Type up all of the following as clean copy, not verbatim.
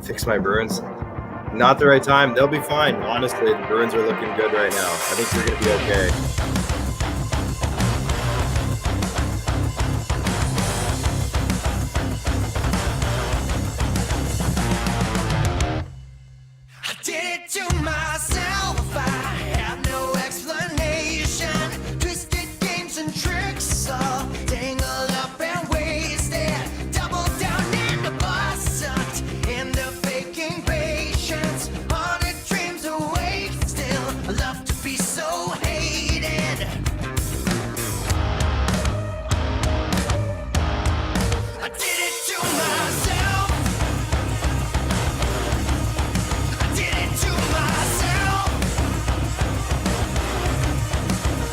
Fix my Bruins. Not the right time. They'll be fine. Honestly, the Bruins are looking good right now. I think they're going to be okay. I did it to myself. I have no explanation. Twisted games and tricks all tangled up and wasted. Double down in the bus, sucked into faking patience. Haunted dreams awake still. I love to be so hated. I did it to myself. I did it to myself.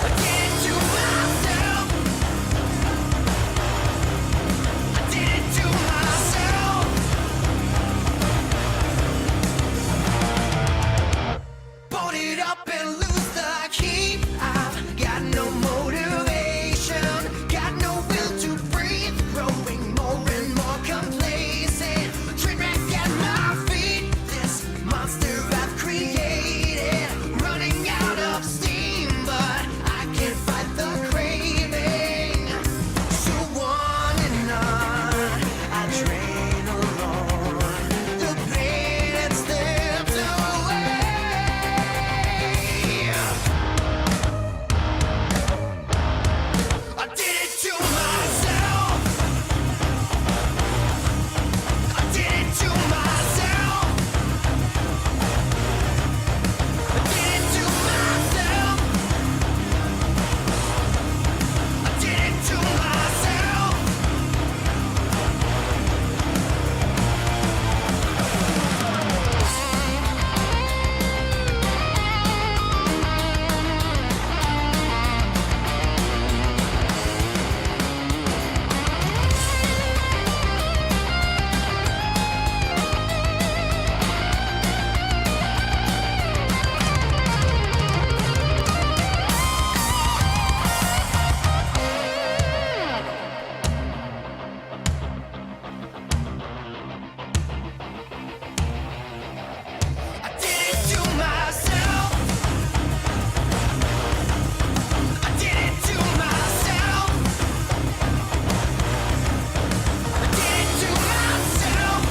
I did it to myself. I did it to myself. Boat it up and lose the keep. I've got no motivation, got no will to breathe, growing more and more complacent. Train wreck at my feet, this monster I've created, running out of steam, but I can't fight the craving. So on and on, I train alone. The pain it slips away. I did it to myself. I did it to myself. I did it to myself. I did it to myself. I did it to myself. I did it to myself. I did it to myself. I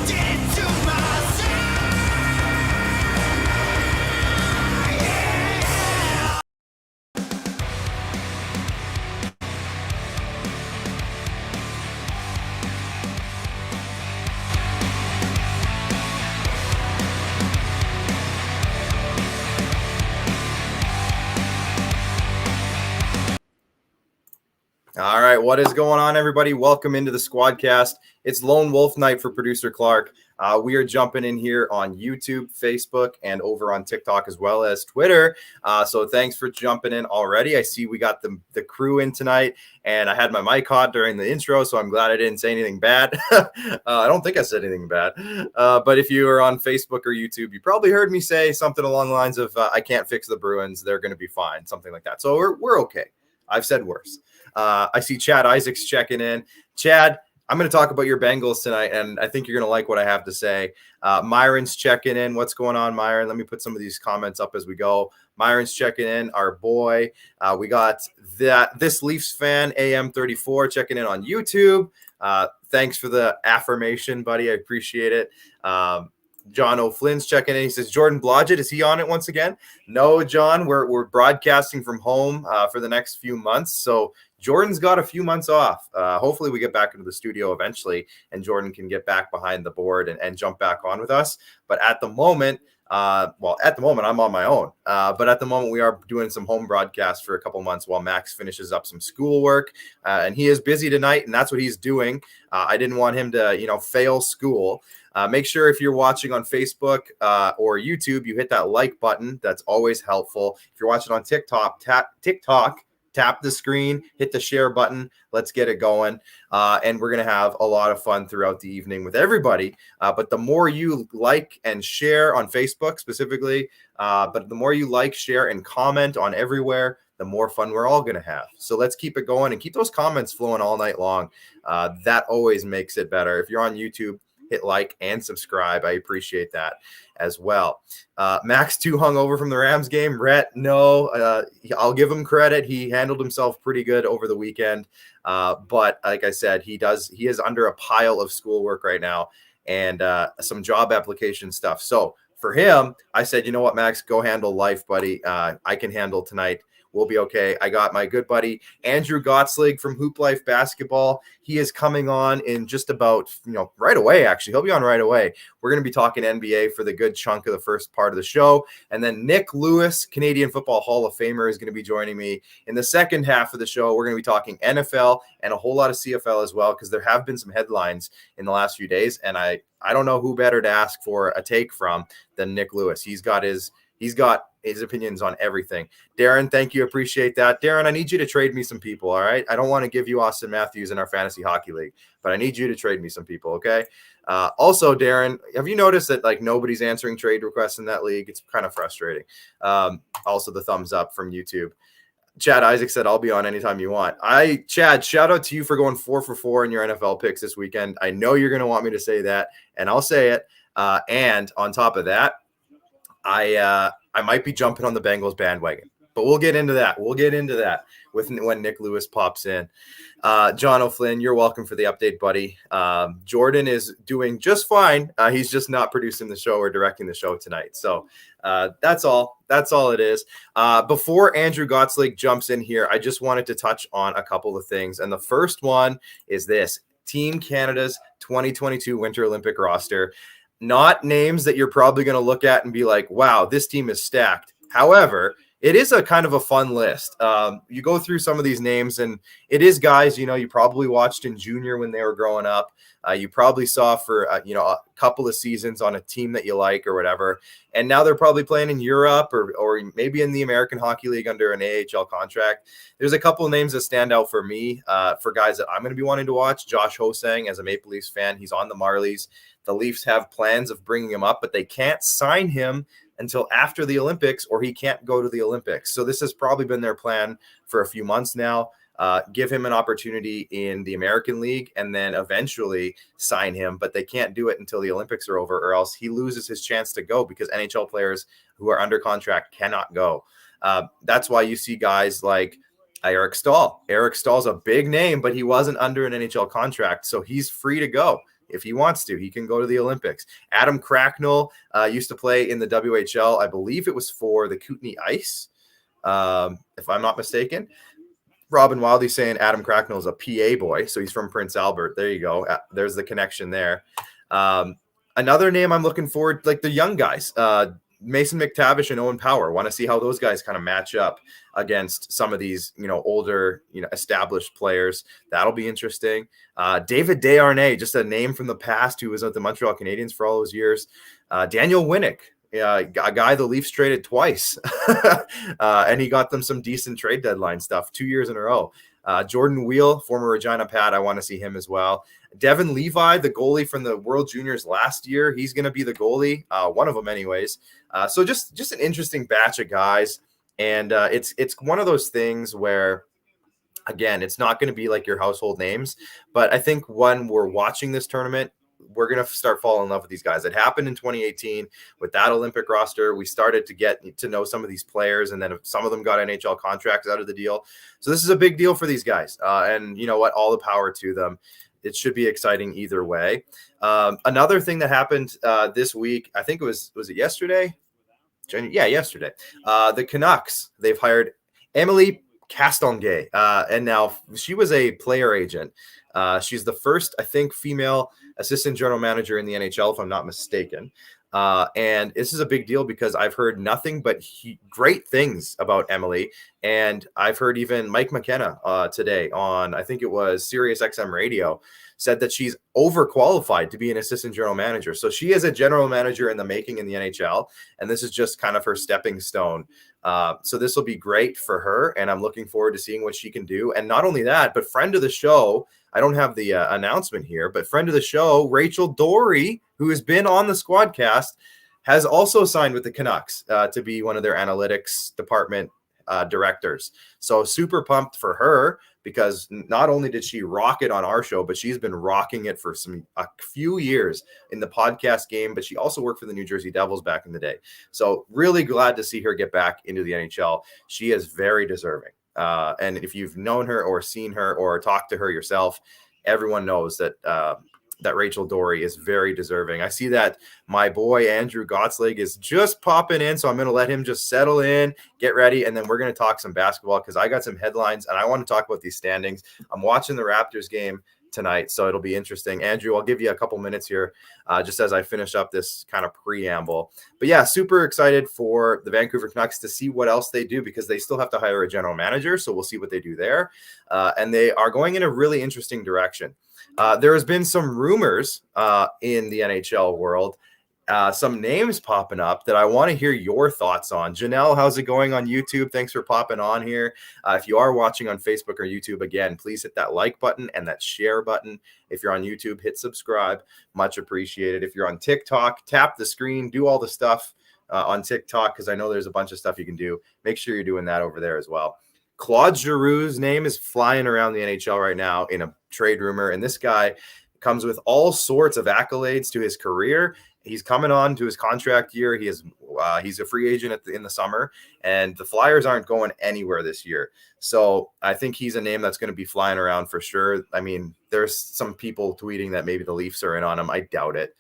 did it to myself. Yeah. All right, what is going on, everybody? Welcome into the SquadCast. It's Lone Wolf Night for producer Clark. We are jumping in here on YouTube, Facebook, and over on TikTok as well as Twitter. So thanks for jumping in already. I see we got the crew in tonight, and I had my mic hot during the intro, so I'm glad I didn't say anything bad. I don't think I said anything bad. But if you are on Facebook or YouTube, you probably heard me say something along the lines of, I can't fix the Bruins. They're going to be fine, something like that. So we're okay. I've said worse. I see Chad Isaacs checking in. Chad, I'm going to talk about your Bengals tonight, and I think you're going to like what I have to say. Myron's checking in. What's going on, Myron? Let me put some of these comments up as we go. Myron's checking in, our boy. We got this Leafs fan, AM34, checking in on YouTube. Thanks for the affirmation, buddy. I appreciate it. John O'Flynn's checking in. He says, Jordan Blodgett, is he on it once again? No, John, we're broadcasting from home for the next few months. So Jordan's got a few months off. Hopefully we get back into the studio eventually and Jordan can get back behind the board and jump back on with us. But at the moment, I'm on my own. But at the moment, we are doing some home broadcasts for a couple months while Max finishes up some schoolwork. And he is busy tonight, and that's what he's doing. I didn't want him to, fail school. Make sure if you're watching on Facebook or YouTube, you hit that like button. That's always helpful. If you're watching on TikTok, tap the screen, hit the share button. Let's get it going. And we're going to have a lot of fun throughout the evening with everybody. But the more you like and share on Facebook specifically, but the more you like, share, and comment on everywhere, the more fun we're all going to have. So let's keep it going and keep those comments flowing all night long. That always makes it better. If you're on YouTube, hit like and subscribe. I appreciate that as well. Max too hungover from the Rams game. Rhett, no, I'll give him credit. He handled himself pretty good over the weekend. But like I said, he is under a pile of schoolwork right now and some job application stuff. So for him, I said, you know what, Max, go handle life, buddy. I can handle tonight. We'll be okay. I got my good buddy, Andrew Gottselig from Hooplife Basketball. He is coming on in just about, right away, actually. He'll be on right away. We're going to be talking NBA for the good chunk of the first part of the show. And then Nick Lewis, Canadian Football Hall of Famer, is going to be joining me in the second half of the show. We're going to be talking NFL and a whole lot of CFL as well, because there have been some headlines in the last few days. And I don't know who better to ask for a take from than Nick Lewis. He's got his opinions on everything. Darren, thank you. Appreciate that. Darren, I need you to trade me some people. All right. I don't want to give you Austin Matthews in our fantasy hockey league, but I need you to trade me some people. Okay. Also, Darren, have you noticed that nobody's answering trade requests in that league? It's kind of frustrating. Also the thumbs up from YouTube. Chad Isaac said, I'll be on anytime you want. Chad, shout out to you for going 4 for 4 in your NFL picks this weekend. I know you're going to want me to say that, and I'll say it. And on top of that, I might be jumping on the Bengals bandwagon, but we'll get into that. When Nick Lewis pops in. John O'Flynn, you're welcome for the update, buddy. Jordan is doing just fine. He's just not producing the show or directing the show tonight. So that's all. That's all it is. Before Andrew Gottselig jumps in here, I just wanted to touch on a couple of things. And the first one is this: Team Canada's 2022 Winter Olympic roster. Not names that you're probably going to look at and be like, wow, this team is stacked. However, it is a kind of a fun list. You go through some of these names, and it is guys, you probably watched in junior when they were growing up. You probably saw for, a couple of seasons on a team that you like or whatever. And now they're probably playing in Europe or maybe in the American Hockey League under an AHL contract. There's a couple of names that stand out for me, for guys that I'm going to be wanting to watch. Josh Hosang, as a Maple Leafs fan, he's on the Marlies. The Leafs have plans of bringing him up, but they can't sign him until after the Olympics, or he can't go to the Olympics. So this has probably been their plan for a few months now. Give him an opportunity in the American League and then eventually sign him, but they can't do it until the Olympics are over, or else he loses his chance to go, because NHL players who are under contract cannot go. That's why you see guys like Eric Stahl. Eric Stahl's a big name, but he wasn't under an NHL contract, so he's free to go. If he wants to, he can go to the Olympics. Adam Cracknell used to play in the WHL. I believe it was for the Kootenay Ice, if I'm not mistaken. Robin Wildey saying Adam Cracknell is a PA boy, so he's from Prince Albert. There you go. There's the connection there. Another name I'm looking forward, like the young guys, Mason McTavish and Owen Power. Want to see how those guys kind of match up against some of these, older, established players. That'll be interesting. David Desharnais, just a name from the past, who was at the Montreal Canadiens for all those years. Daniel Winnick, a guy the Leafs traded twice, and he got them some decent trade deadline stuff 2 years in a row. Jordan Wheel, former Regina Pat, I want to see him as well. Devin Levi, the goalie from the World Juniors last year, he's going to be the goalie, one of them anyways. So just an interesting batch of guys. And it's one of those things where, again, it's not going to be like your household names, but I think when we're watching this tournament, we're going to start falling in love with these guys. It happened in 2018 with that Olympic roster. We started to get to know some of these players, and then some of them got NHL contracts out of the deal. So this is a big deal for these guys. And you know what? All the power to them. It should be exciting either way. Another thing that happened this week, I think was it yesterday? Yeah, yesterday. The Canucks, they've hired Emily Castonguay, and now she was a player agent. She's the first, I think, female assistant general manager in the NHL, if I'm not mistaken. And this is a big deal because I've heard nothing but great things about Emily. And I've heard even Mike McKenna today on, I think it was Sirius XM Radio, said that she's overqualified to be an assistant general manager. So she is a general manager in the making in the NHL. And this is just kind of her stepping stone So this will be great for her, and I'm looking forward to seeing what she can do. And not only that, but friend of the show, I don't have the announcement here, but friend of the show, Rachel Dory, who has been on the SquadCast, has also signed with the Canucks to be one of their analytics department directors. So super pumped for her, because not only did she rock it on our show, but she's been rocking it for a few years in the podcast game, but she also worked for the New Jersey Devils back in the day. So really glad to see her get back into the NHL. She is very deserving. And if you've known her or seen her or talked to her yourself, everyone knows that that Rachel Dory is very deserving. I see that my boy Andrew Gottselig is just popping in, so I'm going to let him just settle in, get ready, and then we're going to talk some basketball, because I got some headlines and I want to talk about these standings. I'm watching the Raptors game tonight, so it'll be interesting. Andrew, I'll give you a couple minutes here just as I finish up this kind of preamble. But yeah, super excited for the Vancouver Canucks to see what else they do, because they still have to hire a general manager, so we'll see what they do there. And they are going in a really interesting direction. There has been some rumors in the NHL world, some names popping up that I want to hear your thoughts on. Janelle, how's it going on YouTube? Thanks for popping on here. If you are watching on Facebook or YouTube, again, please hit that like button and that share button. If you're on YouTube, hit subscribe. Much appreciated. If you're on TikTok, tap the screen, do all the stuff on TikTok, because I know there's a bunch of stuff you can do. Make sure you're doing that over there as well. Claude Giroux's name is flying around the NHL right now in a trade rumor, and this guy comes with all sorts of accolades to his career. He's coming on to his contract year. He's a free agent in the summer, and the Flyers aren't going anywhere this year. So I think he's a name that's going to be flying around for sure. I mean, there's some people tweeting that maybe the Leafs are in on him. I doubt it.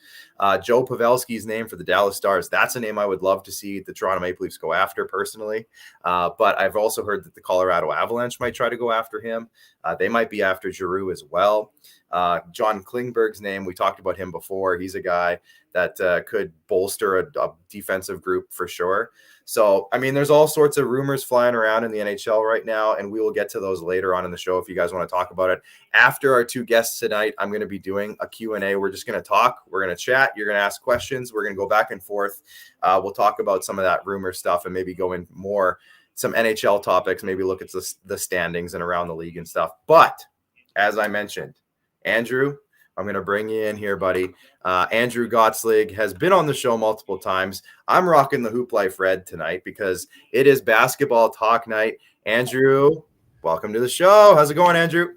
Joe Pavelski's name for the Dallas Stars, that's a name I would love to see the Toronto Maple Leafs go after personally. But I've also heard that the Colorado Avalanche might try to go after him. They might be after Giroux as well. John Klingberg's name, we talked about him before. He's a guy that could bolster a defensive group for sure. So, I mean, there's all sorts of rumors flying around in the NHL right now, and we will get to those later on in the show if you guys want to talk about it. After our two guests tonight, I'm going to be doing a Q&A. We're just going to talk. We're going to chat. You're going to ask questions. We're going to go back and forth. We'll talk about some of that rumor stuff and maybe go in more some NHL topics, maybe look at the standings and around the league and stuff. But as I mentioned, Andrew, I'm going to bring you in here, buddy. Andrew Gottselig has been on the show multiple times. I'm rocking the Hooplife red tonight because it is basketball talk night. Andrew, welcome to the show. How's it going, Andrew?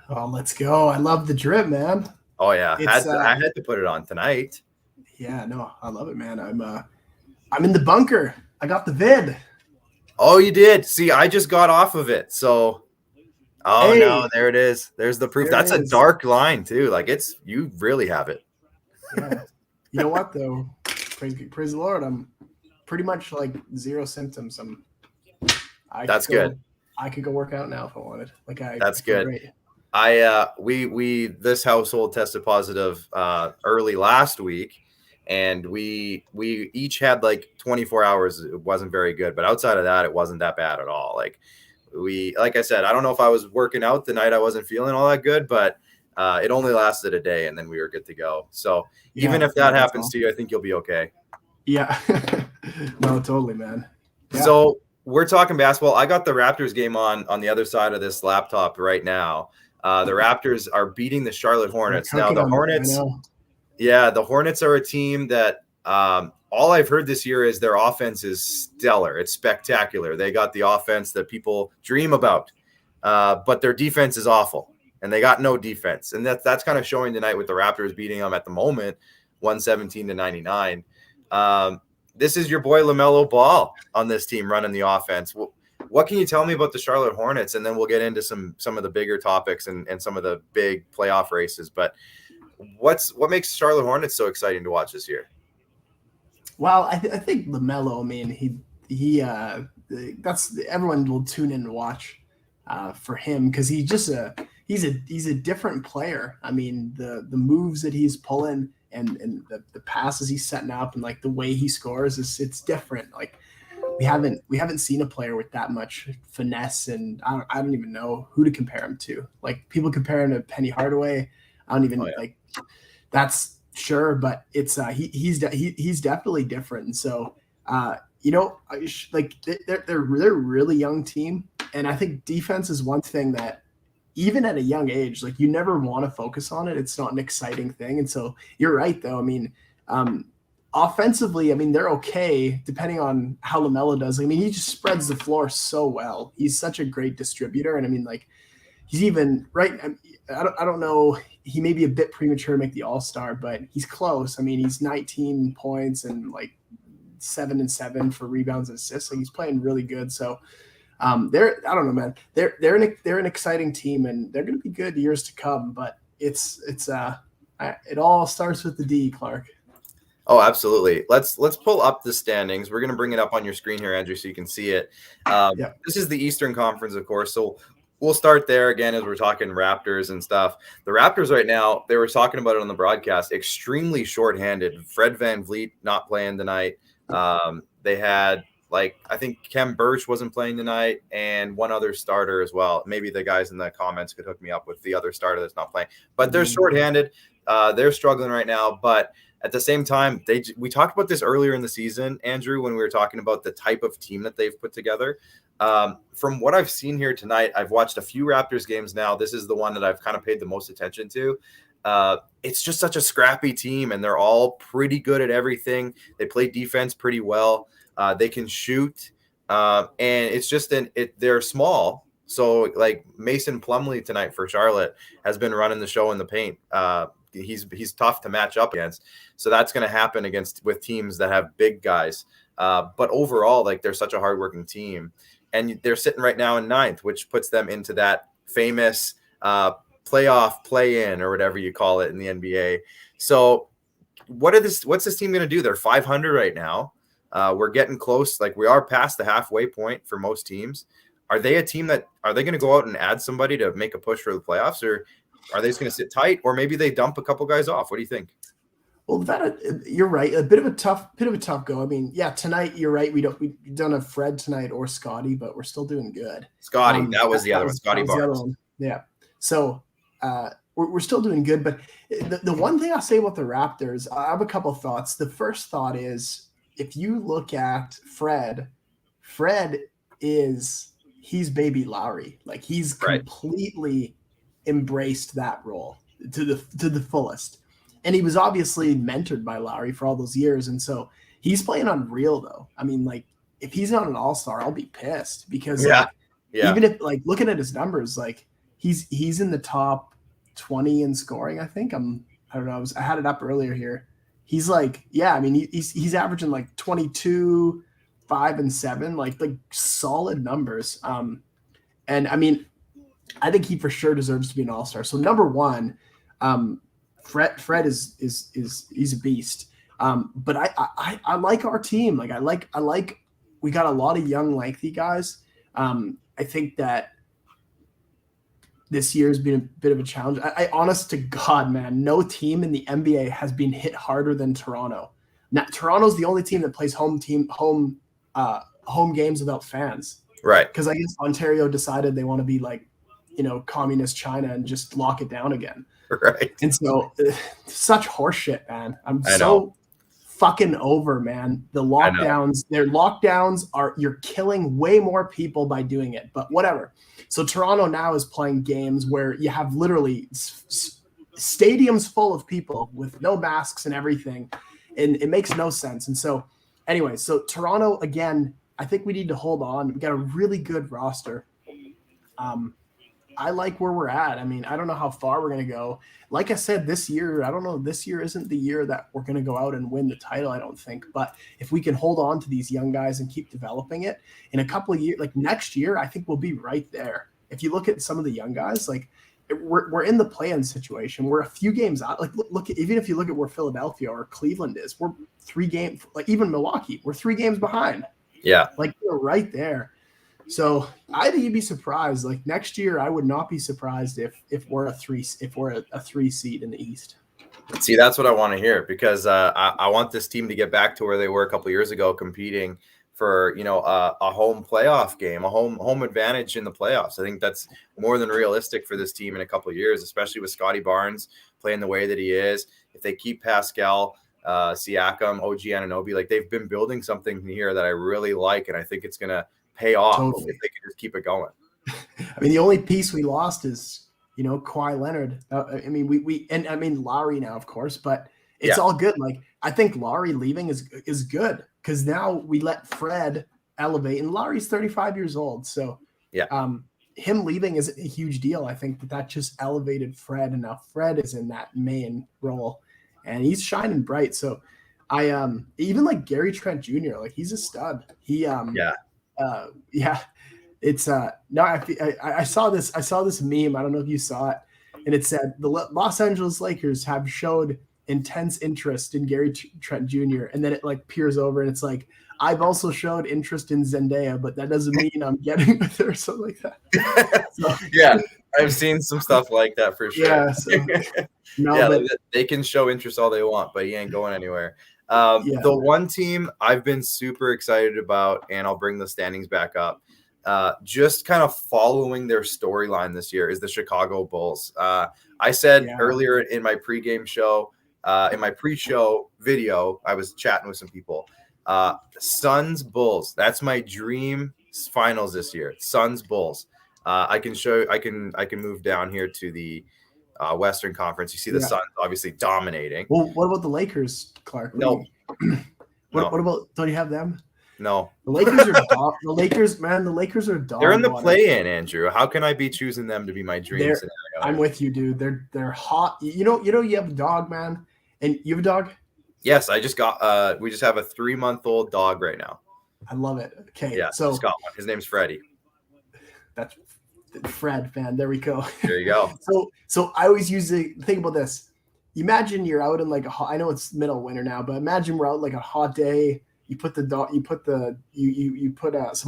Oh, let's go. I love the drip, man. Oh, yeah. I had to put it on tonight. Yeah, no, I love it, man. I'm in the bunker. I got the vid. Oh, you did? See, I just got off of it, so... Oh, hey, no, there it is. There's the proof. That's a dark line, too. Like, you really have it. Yeah. You know what, though? Praise the Lord. I'm pretty much like zero symptoms. That's good. I could go work out now if I wanted. That's good. Great. We this household tested positive early last week, and we each had like 24 hours. It wasn't very good, but outside of that, it wasn't that bad at all. Like I said, I don't know if I was working out the night I wasn't feeling all that good, but it only lasted a day and then we were good to go. So even if that happens to you, I think you'll be okay. Yeah. No, totally, man. Yeah. So we're talking basketball. I got the Raptors game on the other side of this laptop right now. The Raptors are beating the Charlotte Hornets. Now the Hornets, the Hornets are a team that all I've heard this year is their offense is stellar. It's spectacular. They got the offense that people dream about, but their defense is awful, and they got no defense. And that's kind of showing tonight with the Raptors beating them at the moment, 117-99. This is your boy LaMelo Ball on this team running the offense. What can you tell me about the Charlotte Hornets? And then we'll get into some of the bigger topics and some of the big playoff races. But what makes Charlotte Hornets so exciting to watch this year? Well, I think LaMelo, I mean, he that's everyone will tune in to watch for him because he's just he's a different player. I mean, the moves that he's pulling and the passes he's setting up and like the way he scores it's different. Like we haven't seen a player with that much finesse, and I don't even know who to compare him to. Like people compare him to Penny Hardaway. I don't even like that's. Sure, but it's he's definitely different. And so they're a really young team, and I think defense is one thing that even at a young age, like you never want to focus on it. It's not an exciting thing, and so you're right though. I mean, offensively, I mean they're okay depending on how LaMelo does. I mean, he just spreads the floor so well. He's such a great distributor, and I mean like he's even right. I don't know. He may be a bit premature to make the All-Star, but he's close. I mean, he's 19 points and like 7 and 7 for rebounds and assists. So he's playing really good. So I don't know, man. They're an exciting team, and they're going to be good years to come. But it all starts with the D, Clark. Oh, absolutely. Let's pull up the standings. We're going to bring it up on your screen here, Andrew, so you can see it. This is the Eastern Conference, of course. So we'll start there again as we're talking Raptors and stuff. The Raptors right now, they were talking about it on the broadcast, extremely shorthanded. Fred VanVleet not playing tonight. They had, like, I think Kem Birch wasn't playing tonight and one other starter as well. Maybe the guys in the comments could hook me up with the other starter that's not playing. But they're shorthanded. They're struggling right now. But at the same time, we talked about this earlier in the season, Andrew, when we were talking about the type of team that they've put together. From what I've seen here tonight, I've watched a few Raptors games now. This is the one that I've kind of paid the most attention to. It's just such a scrappy team, and they're all pretty good at everything. They play defense pretty well. They can shoot, and it's just they're small. So like Mason Plumlee tonight for Charlotte has been running the show in the paint. He's tough to match up against. So that's going to happen with teams that have big guys. But overall, like they're such a hardworking team, and they're sitting right now in 9th, which puts them into that famous playoff play-in or whatever you call it in the NBA. So what's this team going to do? They're 500 right now. We're getting close. Like we are past the halfway point for most teams. Are they a team are they going to go out and add somebody to make a push for the playoffs, or are they just going to sit tight, or maybe they dump a couple guys off? What do you think? Well, you're right. A bit of a tough go. I mean, yeah, tonight you're right. We don't have Fred tonight or Scotty, but we're still doing good. Scotty, that was the other one. Scotty Barnes. Yeah. So we're still doing good. But the one thing I'll say about the Raptors, I have a couple of thoughts. The first thought is if you look at Fred he's baby Lowry. Like he's completely embraced that role to the fullest. And he was obviously mentored by Lowry for all those years. And so he's playing unreal though. I mean, like if he's not an all-star, I'll be pissed because even if like looking at his numbers, like he's in the top 20 in scoring. I think I don't know. I had it up earlier here. He's like, I mean, he's averaging like 22, 5 and 7, like solid numbers. And I mean, I think he for sure deserves to be an all-star. So number one, Fred is he's a beast. But I like our team. Like I like we got a lot of young, lengthy guys. I think that this year has been a bit of a challenge. I honest to God, man, no team in the NBA has been hit harder than Toronto. Now, Toronto's the only team that plays home games without fans. Right. Because I guess Ontario decided they want to be like, communist China and just lock it down again. Right. And so such horseshit, man. I'm so fucking over, man. The lockdowns, you're killing way more people by doing it, but whatever. So Toronto now is playing games where you have literally stadiums full of people with no masks and everything. And it makes no sense. And so anyway, so Toronto, again, I think we need to hold on. We got a really good roster. I like where we're at. I mean, I don't know how far we're going to go. Like I said, this year, I don't know. This year isn't the year that we're going to go out and win the title, I don't think. But if we can hold on to these young guys and keep developing it, in a couple of years, like next year, I think we'll be right there. If you look at some of the young guys, like we're in the play-in situation. We're a few games out. Like look at, even if you look at where Philadelphia or Cleveland is, we're 3 games. Like even Milwaukee, we're 3 games behind. Yeah, like we're right there. So I think you'd be surprised. Like next year, I would not be surprised if we're a 3 seed in the East. See, that's what I want to hear because I want this team to get back to where they were a couple of years ago, competing for a home playoff game, a home advantage in the playoffs. I think that's more than realistic for this team in a couple of years, especially with Scotty Barnes playing the way that he is. If they keep Pascal, Siakam, OG Anunoby. Like they've been building something here that I really like, and I think it's gonna pay off Totally. if they can just keep it going. I mean, the only piece we lost is, Kawhi Leonard. I mean, Lowry now, of course, but it's all good. Like, I think Lowry leaving is good because now we let Fred elevate, and Lowry's 35 years old. So, him leaving is a huge deal. I think that just elevated Fred, and now Fred is in that main role, and he's shining bright. So, I even like Gary Trent Jr. Like he's a stud. It's no, I saw this meme. I don't know if you saw it, and it said the Los Angeles Lakers have showed intense interest in Gary Trent Jr. and then it like peers over and it's like, I've also showed interest in Zendaya, but that doesn't mean I'm getting with her or something like that. So, yeah, I've seen some stuff like that for sure. Yeah, so, they can show interest all they want, but he ain't going anywhere. The one team I've been super excited about, and I'll bring the standings back up, just kind of following their storyline this year, is the Chicago Bulls. I said earlier in my pregame show, in my pre-show video, I was chatting with some people. Suns Bulls. That's my dream finals this year. Suns Bulls. I can move down here to the Western Conference. You see the Suns obviously dominating. Well, what about the Lakers, Clark? No. What about? Don't you have them? No. The Lakers are the Lakers, man. The Lakers are dog. They're in the play-in, Andrew. How can I be choosing them to be my dream scenario? I'm with you, dude. They're hot. You have a dog, man, and you have a dog. Yes, I just got. We just have a 3-month-old dog right now. I love it. Okay, yeah, so just got one. His name's Freddie. That's Fred, man. There we go. There you go. So I always use think about this. Imagine you're out in like I know it's middle of winter now, but imagine we're out like a hot day. You put some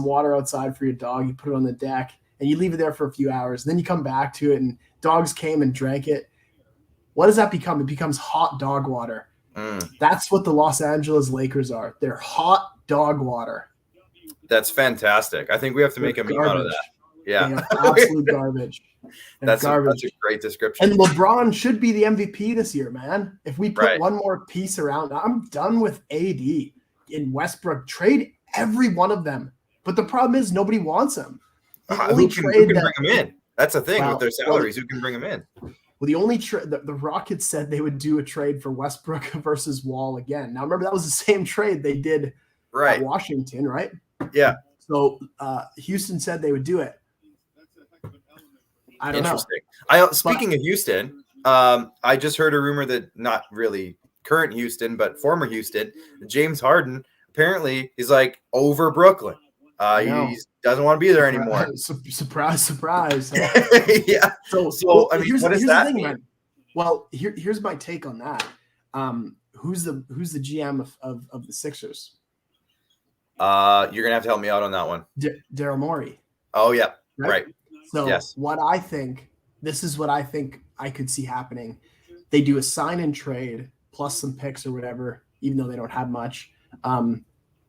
water outside for your dog. You put it on the deck and you leave it there for a few hours. And then you come back to it and dogs came and drank it. What does that become? It becomes hot dog water. That's what the Los Angeles Lakers are. They're hot dog water. That's fantastic. I think we have to make a meme out of that. Yeah. Absolute garbage. That's garbage. A great description. And LeBron should be the MVP this year, man. If we put one more piece around, I'm done with AD in Westbrook. Trade every one of them. But the problem is nobody wants them. Who can bring them in? That's the thing with their salaries. Who can bring them in? Well, the only the Rockets said they would do a trade for Westbrook versus Wall again. Now, remember, that was the same trade they did at Washington, right? Yeah. So Houston said they would do it. I don't know. Speaking of Houston, I just heard a rumor that not really current Houston, but former Houston, James Harden, apparently is like over Brooklyn. He doesn't want to be there anymore. Surprise. Yeah. So I mean, what does that mean? Man. Well, here's my take on that. Who's the GM of the Sixers? You're gonna have to help me out on that one. Daryl Morey. Oh yeah, right. So this is what I think I could see happening. They do a sign and trade plus some picks or whatever, even though they don't have much,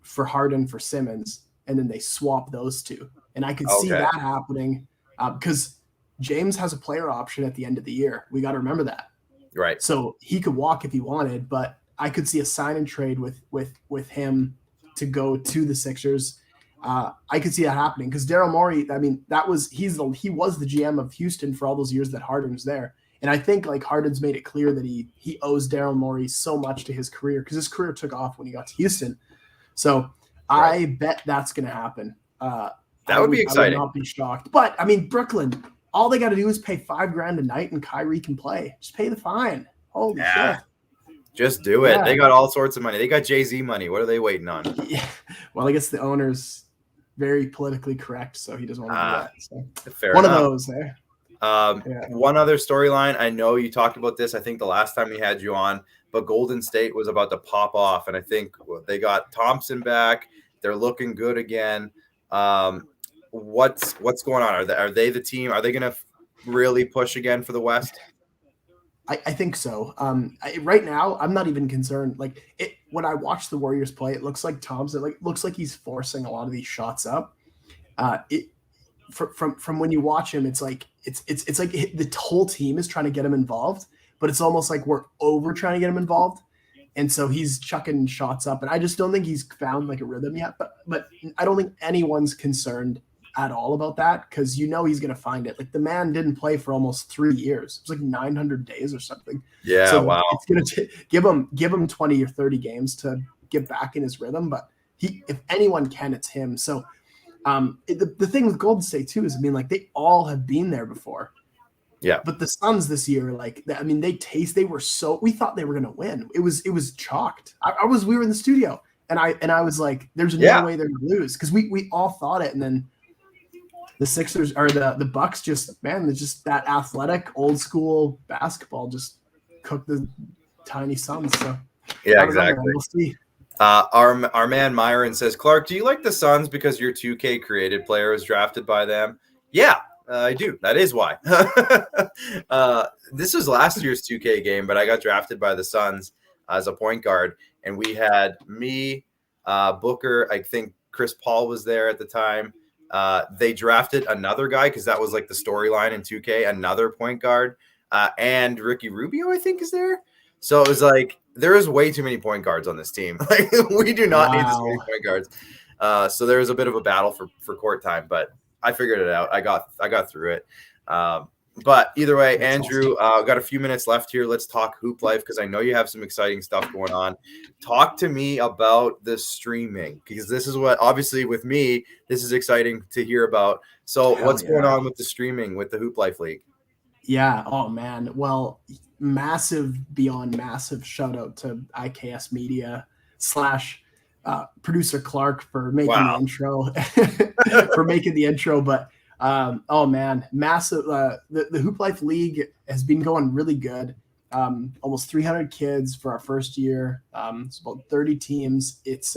for Harden for Simmons, and then they swap those two. And I could see that happening because James has a player option at the end of the year. We got to remember that. Right. So he could walk if he wanted, but I could see a sign and trade with him to go to the Sixers. I could see that happening because Daryl Morey, I mean, he was the GM of Houston for all those years that Harden was there. And I think like Harden's made it clear that he owes Daryl Morey so much to his career because his career took off when he got to Houston. So I bet that's going to happen. That would be exciting. I would not be shocked. But I mean, Brooklyn, all they got to do is pay $5,000 a night and Kyrie can play. Just pay the fine. Holy shit. Just do it. Yeah. They got all sorts of money. They got Jay-Z money. What are they waiting on? Yeah. Well, I guess the owner's very politically correct, so he doesn't want to do that. So. Fair One enough. of those there. One other storyline. I know you talked about this, I think the last time we had you on, but Golden State was about to pop off, and I think they got Thompson back. They're looking good again. What's going on? Are they the team? Are they going to really push again for the West? I think so. Right now, I'm not even concerned. Like when I watch the Warriors play, it looks like Thompson. Looks like he's forcing a lot of these shots up. From when you watch him, it's like it's like the whole team is trying to get him involved, but it's almost like we're over trying to get him involved. And so he's chucking shots up, and I just don't think he's found like a rhythm yet. But I don't think anyone's concerned at all about that, because he's going to find it. Like, the man didn't play for almost 3 years. It was like 900 days or something. Yeah, so wow. It's going to give him 20 or 30 games to get back in his rhythm. But if anyone can, it's him. So the thing with Golden State too is, like, they all have been there before. Yeah. But the Suns this year, like, we thought they were going to win. It was chalked. We were in the studio, and I was like, there's no way they're going to lose, because we all thought it. And then the Sixers or the Bucks they're just that athletic old school basketball just cooked the tiny Suns. So yeah, exactly. We'll see. Our man Myron says, Clark, do you like the Suns because your 2K created player was drafted by them? Yeah. I do. That is why. This was last year's 2K game, but I got drafted by the Suns as a point guard, and we had me, Booker. I think Chris Paul was there at the time. They drafted another guy because that was like the storyline in 2K, another point guard, and Ricky Rubio, I think, is there. So it was like there is way too many point guards on this team. Like, we do not need this many point guards. So there was a bit of a battle for court time, but I figured it out. I got through it. But either way, that's Andrew, awesome. Got a few minutes left here. Let's talk Hooplife, because I know you have some exciting stuff going on. Talk to me about the streaming, because this is what, obviously with me, this is exciting to hear about. So what's going on with the streaming with the Hooplife League? Yeah. Oh man. Well, beyond massive shout out to IKS Media / producer Clark for making the intro, but oh man, massive. The Hooplife League has been going really good. Almost 300 kids for our first year. It's about 30 teams. It's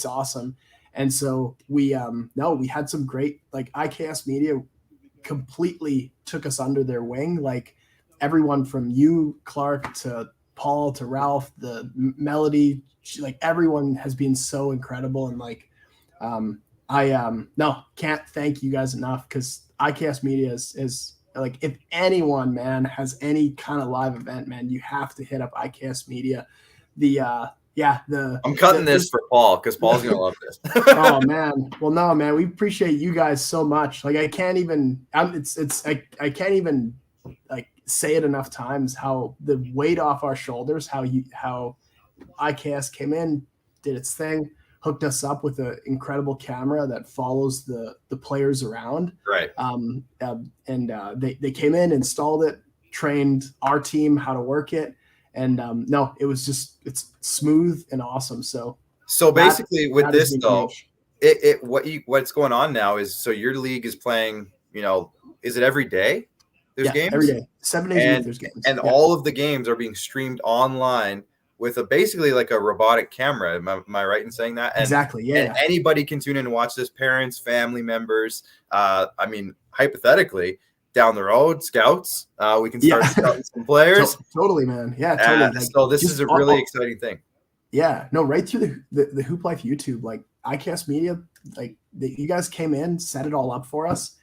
awesome. And so we had some great, like, IKS Media completely took us under their wing. Like, everyone from you, Clark, to Paul, to Ralph, the Melody, like, everyone has been so incredible. And like, I can't thank you guys enough, because IKS Media is like, if anyone, man, has any kind of live event, man, you have to hit up IKS Media. I'm cutting this for Paul, because Paul's gonna love this. Oh man. Well, no, man, we appreciate you guys so much. Like, I can't even I can't even like say it enough times how the weight off our shoulders, how IKS came in, did its thing, hooked us up with an incredible camera that follows the players around. Right. They came in, installed it, trained our team how to work it. And it's smooth and awesome. So basically with this though, what's going on now is, so your league is playing, is it every day? There's games every day, 7 days a week. There's games, and all of the games are being streamed online with basically like a robotic camera. Am I right in saying that? And, exactly. Yeah. And anybody can tune in and watch this. Parents, family members. Hypothetically, down the road, scouts. We can start scouting some players. Totally, man. Yeah, totally. So this is a really exciting thing. Yeah. No, right through the Hooplife YouTube, like, IKS Media, like, you guys came in, set it all up for us.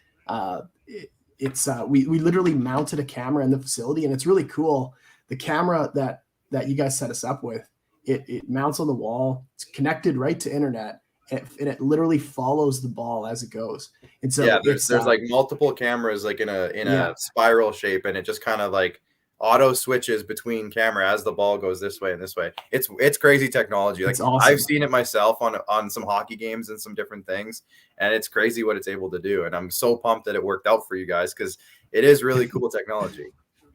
We literally mounted a camera in the facility, and it's really cool. The camera that you guys set us up with, it mounts on the wall. It's connected right to internet, and it literally follows the ball as it goes. And so there's like multiple cameras, like in a spiral shape, and it just kind of like auto switches between camera as the ball goes this way and this way. It's crazy technology. Like, awesome. I've seen it myself on some hockey games and some different things, and it's crazy what it's able to do. And I'm so pumped that it worked out for you guys, because it is really cool technology.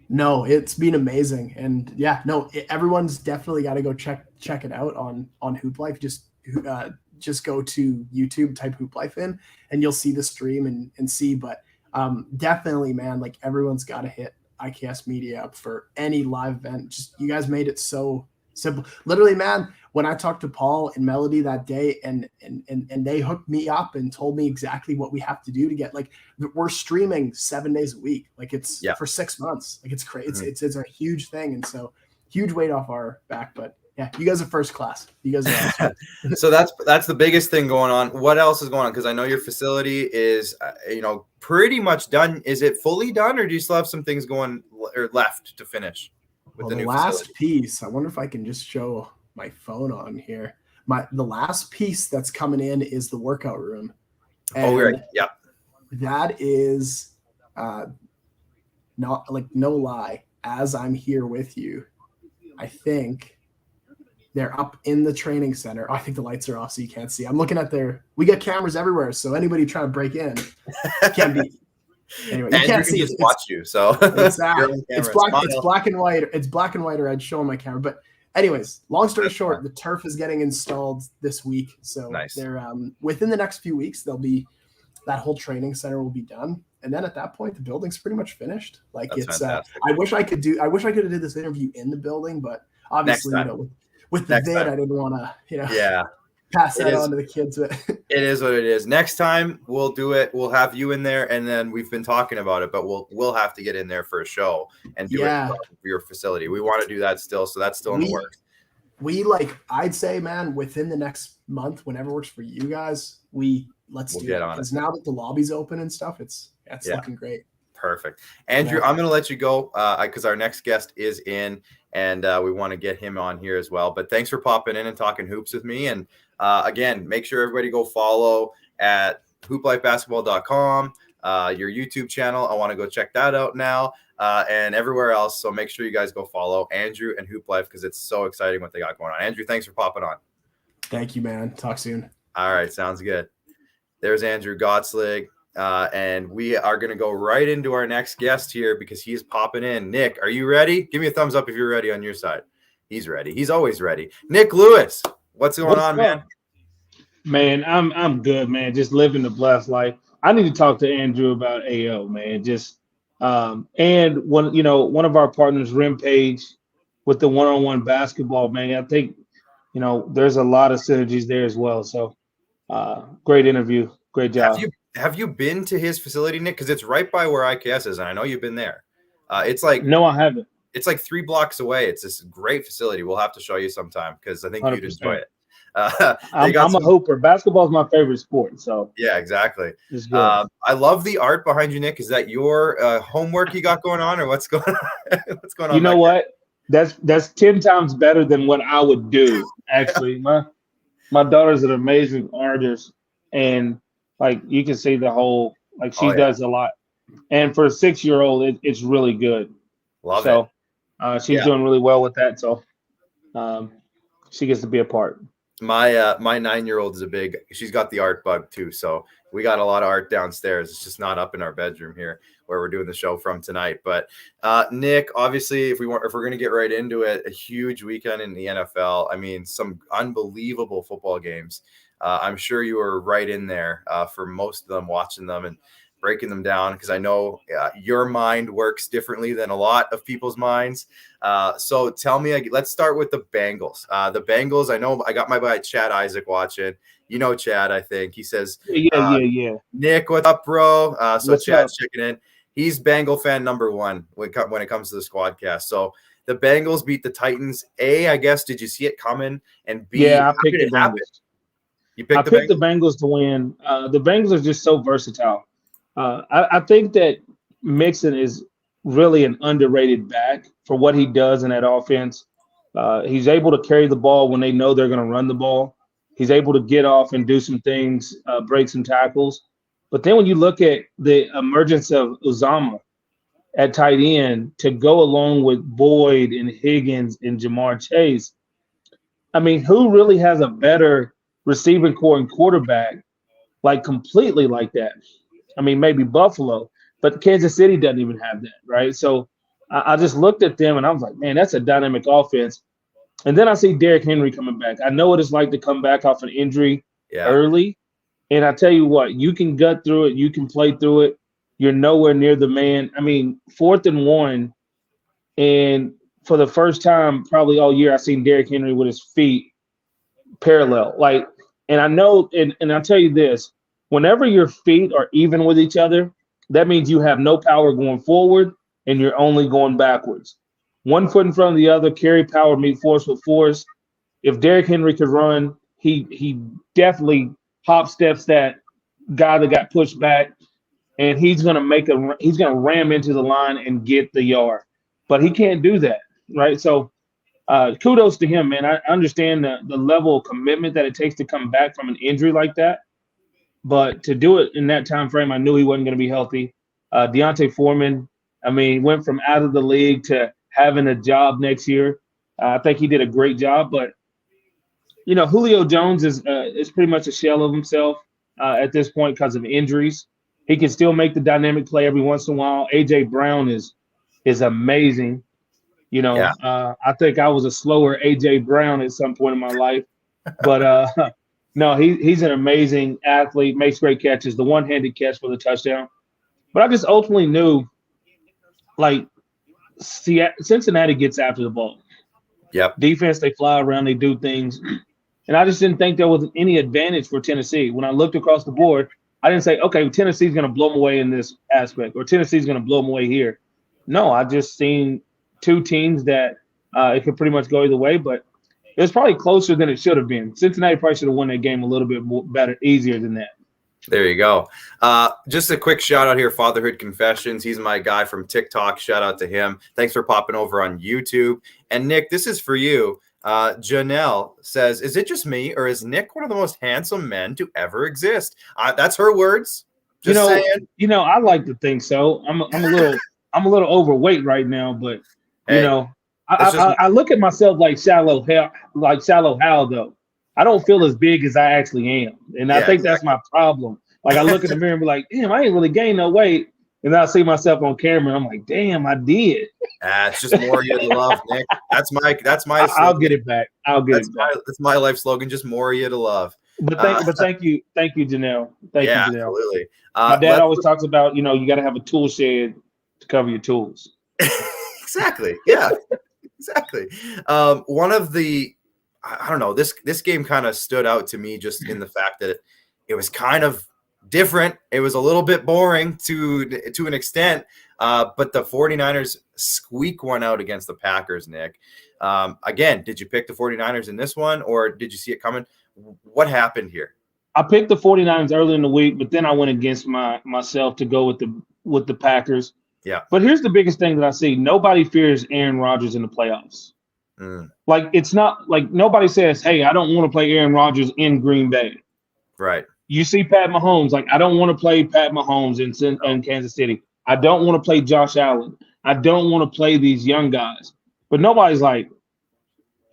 No, it's been amazing. And everyone's definitely got to go check it out on Hooplife. Just go to YouTube, type Hooplife in, and you'll see the stream and see. But definitely, man, like, everyone's got to hit IKS Media up for any live event. Just, you guys made it so simple. Literally, man, when I talked to Paul and Melody that day, and they hooked me up and told me exactly what we have to do to get, like, we're streaming 7 days a week. Like, it's for 6 months. Like, it's crazy. Mm-hmm. It's a huge thing. And so, huge weight off our back, but yeah, you guys are first class. You guys are awesome. So that's the biggest thing going on. What else is going on? Because I know your facility is, pretty much done. Is it fully done, or do you still have some things going or left to finish? Well, the the new last facility? piece, I wonder if I can just show my phone on here. The last piece that's coming in is the workout room. Oh, And right. Yeah. that is not like no lie. As I'm here with you, I think they're up in the training center. Oh, I think the lights are off so you can't see. I'm looking at we got cameras everywhere, so anybody trying to break in can be. Anyway, you Andrew can't can see just watch you. So it's you're on it's camera. black. Smile. It's black and white. It's black and white, or I'd show on my camera. But anyways, long story That's short, fine. the turf is getting installed this week. So Nice. they're within the next few weeks, that whole training center will be done. And then at that point, the building's pretty much finished. Like That's it's fantastic. I wish I could have did this interview in the building, but obviously, Next time. With the Next vid, time. I didn't want to, Yeah. pass It that is. on to the kids. But It is what it is. Next time we'll do it. We'll have you in there, and then we've been talking about it, but we'll have to get in there for a show and do it for your facility. We want to do that still, so that's still in the works. I'd say, man, within the next month, whenever works for you guys, let's do it. Because now that the lobby's open and stuff, it's looking great. Perfect. Andrew, I'm going to let you go because our next guest is in, and we want to get him on here as well. But thanks for popping in and talking hoops with me. And again, make sure everybody go follow at hooplifebasketball.com, your YouTube channel. I want to go check that out now and everywhere else. So make sure you guys go follow Andrew and Hoop Life because it's so exciting what they got going on. Andrew, thanks for popping on. Thank you, man. Talk soon. All right. Sounds good. There's Andrew Gottselig. And we are going to go right into our next guest here because he's popping in. Nick, are you ready? Give me a thumbs up if you're ready on your side. He's ready. He's always ready. Nick Lewis, what's going on, man? Man, I'm good, man. Just living the blessed life. I need to talk to Andrew about AO, man. Just and one of our partners, Rim Page, with the one-on-one basketball, man. I think there's a lot of synergies there as well. So great interview, great job. Have you been to his facility, Nick? Because it's right by where IKS is, and I know you've been there. It's like no, I haven't. It's like 3 blocks away. It's this great facility. We'll have to show you sometime because I think 100%. You'd enjoy it. I'm a hooper. Basketball is my favorite sport. So yeah, exactly. It's good. I love the art behind you, Nick. Is that your homework you got going on, or what's going on? What's going on? You know what? That's 10 times better than what I would do. Actually, my daughter's an amazing artist, and like you can see the whole she does a lot. And for a 6-year-old, it's really good. Love it. She's doing really well with that. So she gets to be a part. My 9-year-old is she's got the art bug too. So we got a lot of art downstairs. It's just not up in our bedroom here where we're doing the show from tonight. But Nick, obviously, if we're going to get right into it, a huge weekend in the NFL. I mean, some unbelievable football games. I'm sure you were right in there for most of them, watching them and breaking them down, because I know your mind works differently than a lot of people's minds. So tell me, let's start with the Bengals. The Bengals, I know I got my guy Chad Isaac watching. You know Chad, I think. He says, yeah. Nick, what's up, bro? So what's Chad's checking in. He's Bengal fan number 1 when it comes to the SquadCast. So the Bengals beat the Titans. A, I guess, did you see it coming? And B, yeah, I picked the Bengals. You picked the Bengals to win. The Bengals are just so versatile. I think that Mixon is really an underrated back for what he does in that offense. He's able to carry the ball when they know they're going to run the ball. He's able to get off and do some things, break some tackles. But then when you look at the emergence of Uzama at tight end to go along with Boyd and Higgins and Jamar Chase, I mean, who really has a better receiving core and quarterback completely like that? I mean, maybe Buffalo, but Kansas City doesn't even have that, right? So I just looked at them and I was like, man, that's a dynamic offense. And then I see Derrick Henry coming back. I know what it's like to come back off an injury early. And I tell you what, you can gut through it. You can play through it. You're nowhere near the man. I mean, 4th and 1. And for the first time probably all year, I've seen Derrick Henry with his feet parallel. And I know, and I'll tell you this, whenever your feet are even with each other, that means you have no power going forward and you're only going backwards. 1 foot in front of the other, carry power, meet force with force. If Derrick Henry could run, he definitely hop steps that guy that got pushed back, and he's gonna ram into the line and get the yard. But he can't do that. right? So kudos to him, man. I understand the level of commitment that it takes to come back from an injury like that. But to do it in that time frame, I knew he wasn't going to be healthy. Deontay Foreman, I mean, went from out of the league to having a job next year. I think he did a great job. But, Julio Jones is pretty much a shell of himself at this point because of injuries. He can still make the dynamic play every once in a while. A.J. Brown is amazing. I think I was a slower A.J. Brown at some point in my life. But no, he's an amazing athlete, makes great catches, the one-handed catch for the touchdown. But I just ultimately knew, Cincinnati gets after the ball. Yep. Defense, they fly around, they do things. And I just didn't think there was any advantage for Tennessee. When I looked across the board, I didn't say, okay, Tennessee's going to blow them away in this aspect, or Tennessee's going to blow them away here. No, I just seen two teams that it could pretty much go either way, but it was probably closer than it should have been. Cincinnati probably should have won that game a little bit better, easier than that. There you go. Just a quick shout out here, Fatherhood Confessions. He's my guy from TikTok. Shout out to him. Thanks for popping over on YouTube. And Nick, this is for you. Janelle says, is it just me, or is Nick one of the most handsome men to ever exist? That's her words. Just saying. I like to think so. I'm a little overweight right now, but I look at myself like shallow Hal though. I don't feel as big as I actually am. And I think that's my problem. Like, I look in the mirror and be like, damn, I ain't really gained no weight. And then I see myself on camera and I'm like, damn, I did. It's just more of you to love, Nick. That's my I'll get it back. That's my life slogan, just more of you to love. But thank you, Janelle. Thank you, Janelle. Absolutely. My dad always talks about, you got to have a tool shed to cover your tools. Exactly. Yeah, exactly. One of the, I don't know, this game kind of stood out to me just in the fact that it was kind of different. It was a little bit boring to an extent, but the 49ers squeak one out against the Packers, Nick. Again, did you pick the 49ers in this one, or did you see it coming? What happened here? I picked the 49ers early in the week, but then I went against myself to go with the Packers. Yeah. But here's the biggest thing that I see. Nobody fears Aaron Rodgers in the playoffs. Like, it's not like nobody says, hey, I don't want to play Aaron Rodgers in Green Bay. Right. You see Pat Mahomes, like, I don't want to play Pat Mahomes in Kansas City. I don't want to play Josh Allen. I don't want to play these young guys. But nobody's like,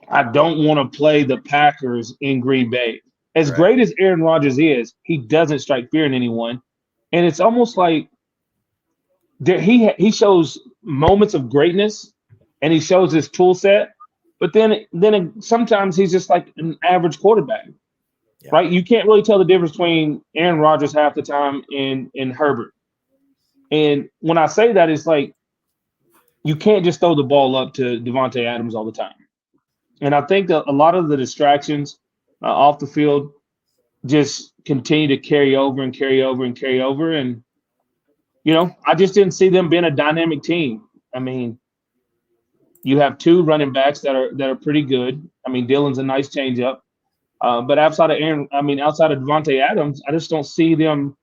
I don't want to play the Packers in Green Bay. As great as Aaron Rodgers is, he doesn't strike fear in anyone. And it's almost like he shows moments of greatness and he shows his tool set. But then sometimes he's just like an average quarterback, right? You can't really tell the difference between Aaron Rodgers half the time and Herbert. And when I say that, it's like you can't just throw the ball up to Devontae Adams all the time. And I think that a lot of the distractions off the field just continue to carry over. And, I just didn't see them being a dynamic team. I mean, you have two running backs that are pretty good. I mean, Dylan's a nice changeup. But outside of Devontae Adams, I just don't see them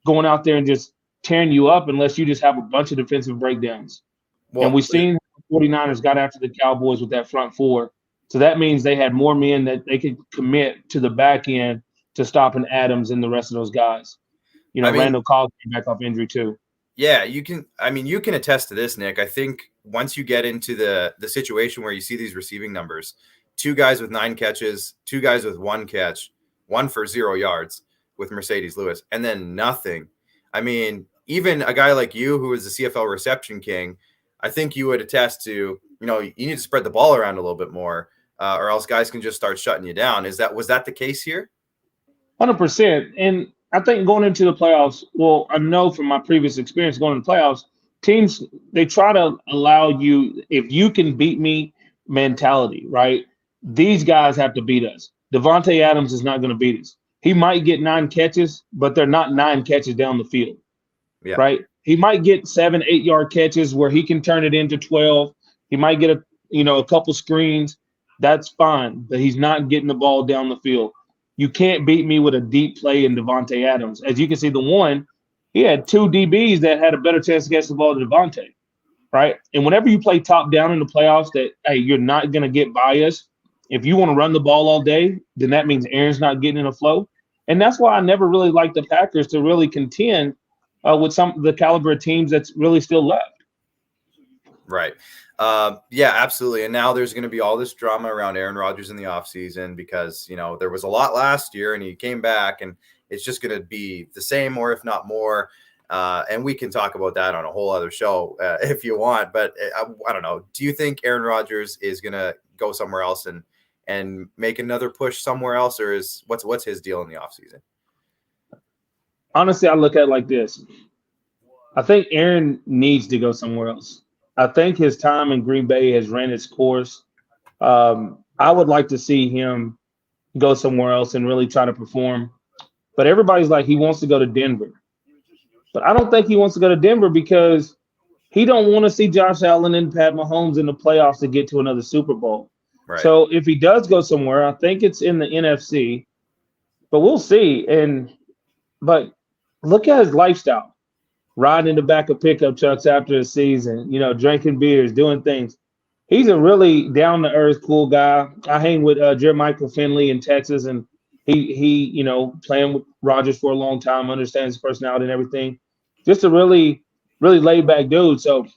going out there and just tearing you up unless you just have a bunch of defensive breakdowns. Well, and we've seen the 49ers got after the Cowboys with that front four. So that means they had more men that they could commit to the back end to stopping Adams and the rest of those guys. Randall Cobb came back off injury too. Yeah, you can attest to this, Nick. I think once you get into the situation where you see these receiving numbers, 2 guys with 9 catches, 2 guys with 1 catch, 1 for 0 yards with Mercedes Lewis, and then nothing. I mean, even a guy like you who is the CFL reception king, I think you would attest to, you need to spread the ball around a little bit more, or else guys can just start shutting you down. Was that the case here? 100%. And I think going into the playoffs, well, I know from my previous experience going into the playoffs, teams, they try to allow you, if you can beat me mentality, right? These guys have to beat us. Devontae Adams is not going to beat us. He might get 9 catches, but they're not 9 catches down the field, right? He might get 7, 8-yard catches where he can turn it into 12. He might get a couple screens. That's fine, but he's not getting the ball down the field. You can't beat me with a deep play in Devontae Adams. As you can see, he had 2 DBs that had a better chance to catch the ball than Devontae. right? And whenever you play top down in the playoffs, that hey, you're not going to get by us. If you want to run the ball all day, then that means Aaron's not getting in a flow. And that's why I never really liked the Packers to really contend with some of the caliber of teams that's really still left. Right. Yeah, absolutely. And now there's going to be all this drama around Aaron Rodgers in the offseason because, there was a lot last year and he came back and it's just going to be the same or if not more. And we can talk about that on a whole other show if you want. But I don't know. Do you think Aaron Rodgers is going to go somewhere else and make another push somewhere else, or what's his deal in the offseason? Honestly, I look at it like this. I think Aaron needs to go somewhere else. I think his time in Green Bay has ran its course. I would like to see him go somewhere else and really try to perform. But everybody's like, he wants to go to Denver. But I don't think he wants to go to Denver because he don't want to see Josh Allen and Pat Mahomes in the playoffs to get to another Super Bowl. Right. So if he does go somewhere, I think it's in the NFC. But we'll see. But look at his lifestyle. Riding in the back of pickup trucks after the season, drinking beers, doing things. He's a really down-to-earth, cool guy. I hang with Jermichael Finley in Texas, and he playing with Rodgers for a long time, understands his personality and everything. Just a really, really laid-back dude. So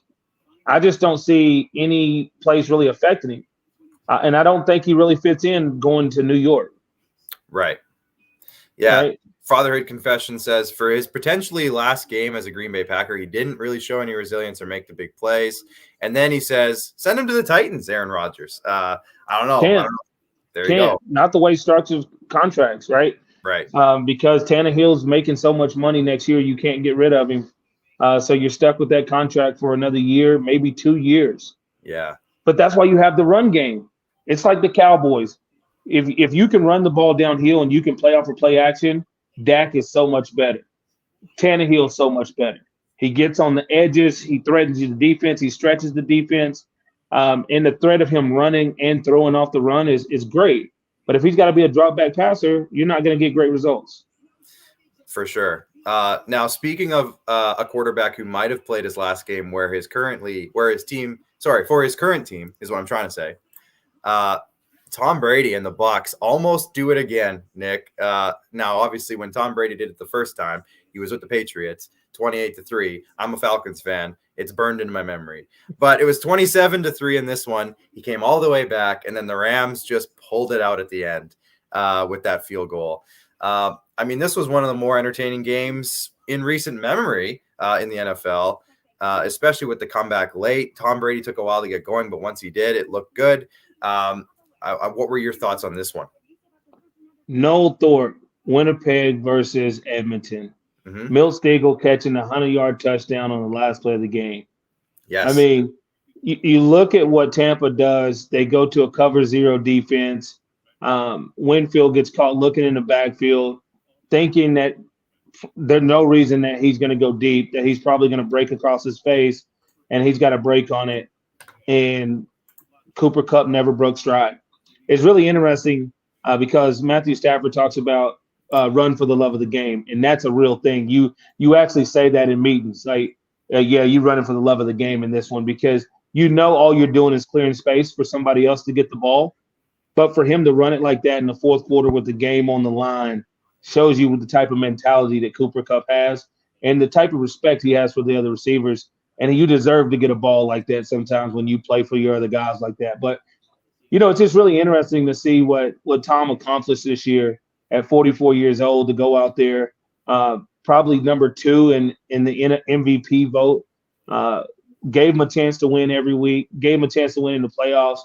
I just don't see any place really affecting him. And I don't think he really fits in going to New York. Right. Yeah. Right? Fatherhood Confession says for his potentially last game as a Green Bay Packer, he didn't really show any resilience or make the big plays. And then he says, send him to the Titans, Aaron Rodgers. I don't know. There you go. Not the way he structures contracts, right? Right. Because Tannehill's making so much money next year, you can't get rid of him. So you're stuck with that contract for another year, maybe 2 years. Yeah. But that's why you have the run game. It's like the Cowboys. If you can run the ball downhill and you can play off of play action, Dak is so much better. Tannehill is so much better. He gets on the edges. He threatens the defense. He stretches the defense. And the threat of him running and throwing off the run is great. But if he's got to be a drop back passer, you're not going to get great results. For sure. Now, speaking of a quarterback who might have played his last game for his current team is what I'm trying to say. Tom Brady and the Bucs almost do it again, Nick. Now, obviously, when Tom Brady did it the first time, he was with the Patriots, 28-3. I'm a Falcons fan. It's burned into my memory. But it was 27-3 in this one. He came all the way back, and then the Rams just pulled it out at the end with that field goal. This was one of the more entertaining games in recent memory in the NFL, especially with the comeback late. Tom Brady took a while to get going, but once he did, it looked good. What were your thoughts on this one? Noel Thorpe, Winnipeg versus Edmonton. Mm-hmm. Milt Stegall catching a 100-yard touchdown on the last play of the game. Yes. You look at what Tampa does. They go to a cover zero defense. Winfield gets caught looking in the backfield, thinking that there's no reason that he's going to go deep, that he's probably going to break across his face, and he's got a break on it. And Cooper Kupp never broke stride. It's really interesting because Matthew Stafford talks about run for the love of the game, and that's a real thing. You actually say that in meetings, like, you're running for the love of the game in this one because all you're doing is clearing space for somebody else to get the ball. But for him to run it like that in the fourth quarter with the game on the line shows you the type of mentality that Cooper Kupp has and the type of respect he has for the other receivers. And you deserve to get a ball like that sometimes when you play for your other guys like that. But, it's just really interesting to see what Tom accomplished this year at 44 years old to go out there, probably number 2 in the MVP vote, gave him a chance to win every week, gave him a chance to win in the playoffs,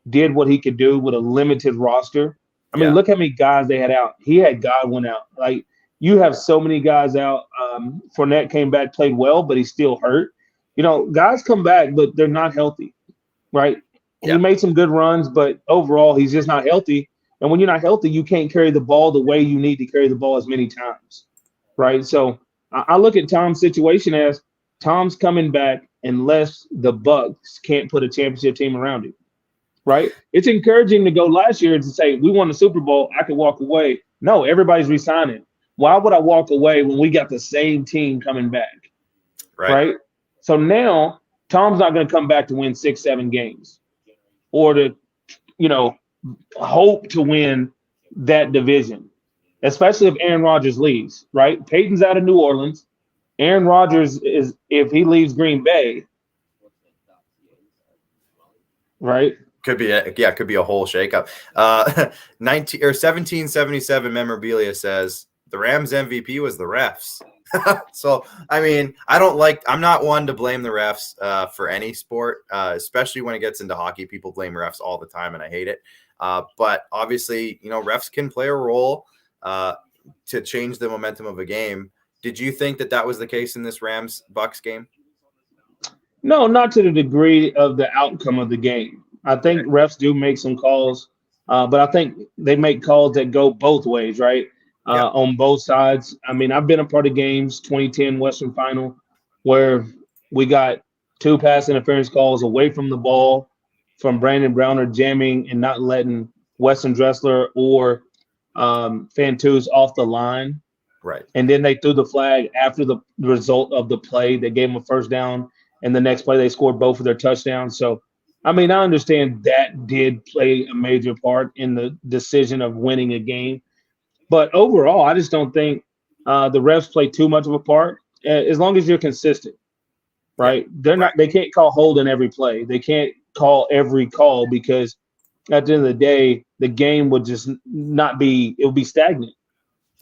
did what he could do with a limited roster. Look how many guys they had out. He had Godwin out. Like, you have so many guys out. Fournette came back, played well, but he's still hurt. Guys come back, but they're not healthy, right? Yeah. He made some good runs, but overall, he's just not healthy. And when you're not healthy, you can't carry the ball the way you need to carry the ball as many times, right? So I look at Tom's situation as Tom's coming back unless the Bucs can't put a championship team around him, right? It's encouraging to go last year and to say, we won the Super Bowl, I could walk away. No, everybody's resigning. Why would I walk away when we got the same team coming back, right? So now Tom's not going to come back to win 6-7 games or to, hope to win that division, especially if Aaron Rodgers leaves, right? Peyton's out of New Orleans. Aaron Rodgers is, if he leaves Green Bay, right? Could be a whole shakeup. 1777 memorabilia says the Rams MVP was the refs. So, I mean, I'm not one to blame the refs for any sport, especially when it gets into hockey. People blame refs all the time, and I hate it. But obviously, refs can play a role to change the momentum of a game. Did you think that was the case in this Rams-Bucks game? No, not to the degree of the outcome of the game. I think refs do make some calls, but I think they make calls that go both ways, right? On both sides. I mean, I've been a part of games, 2010 Western Final, where we got 2 pass interference calls away from the ball from Brandon Browner jamming and not letting Weston Dressler or Fantuz off the line. Right. And then they threw the flag after the result of the play. They gave them a first down, and the next play they scored both of their touchdowns. So, I mean, I understand that did play a major part in the decision of winning a game. But overall, I just don't think the refs play too much of a part. As long as you're consistent, right? They can't call holding every play. They can't call every call because at the end of the day, the game would just not be – it would be stagnant.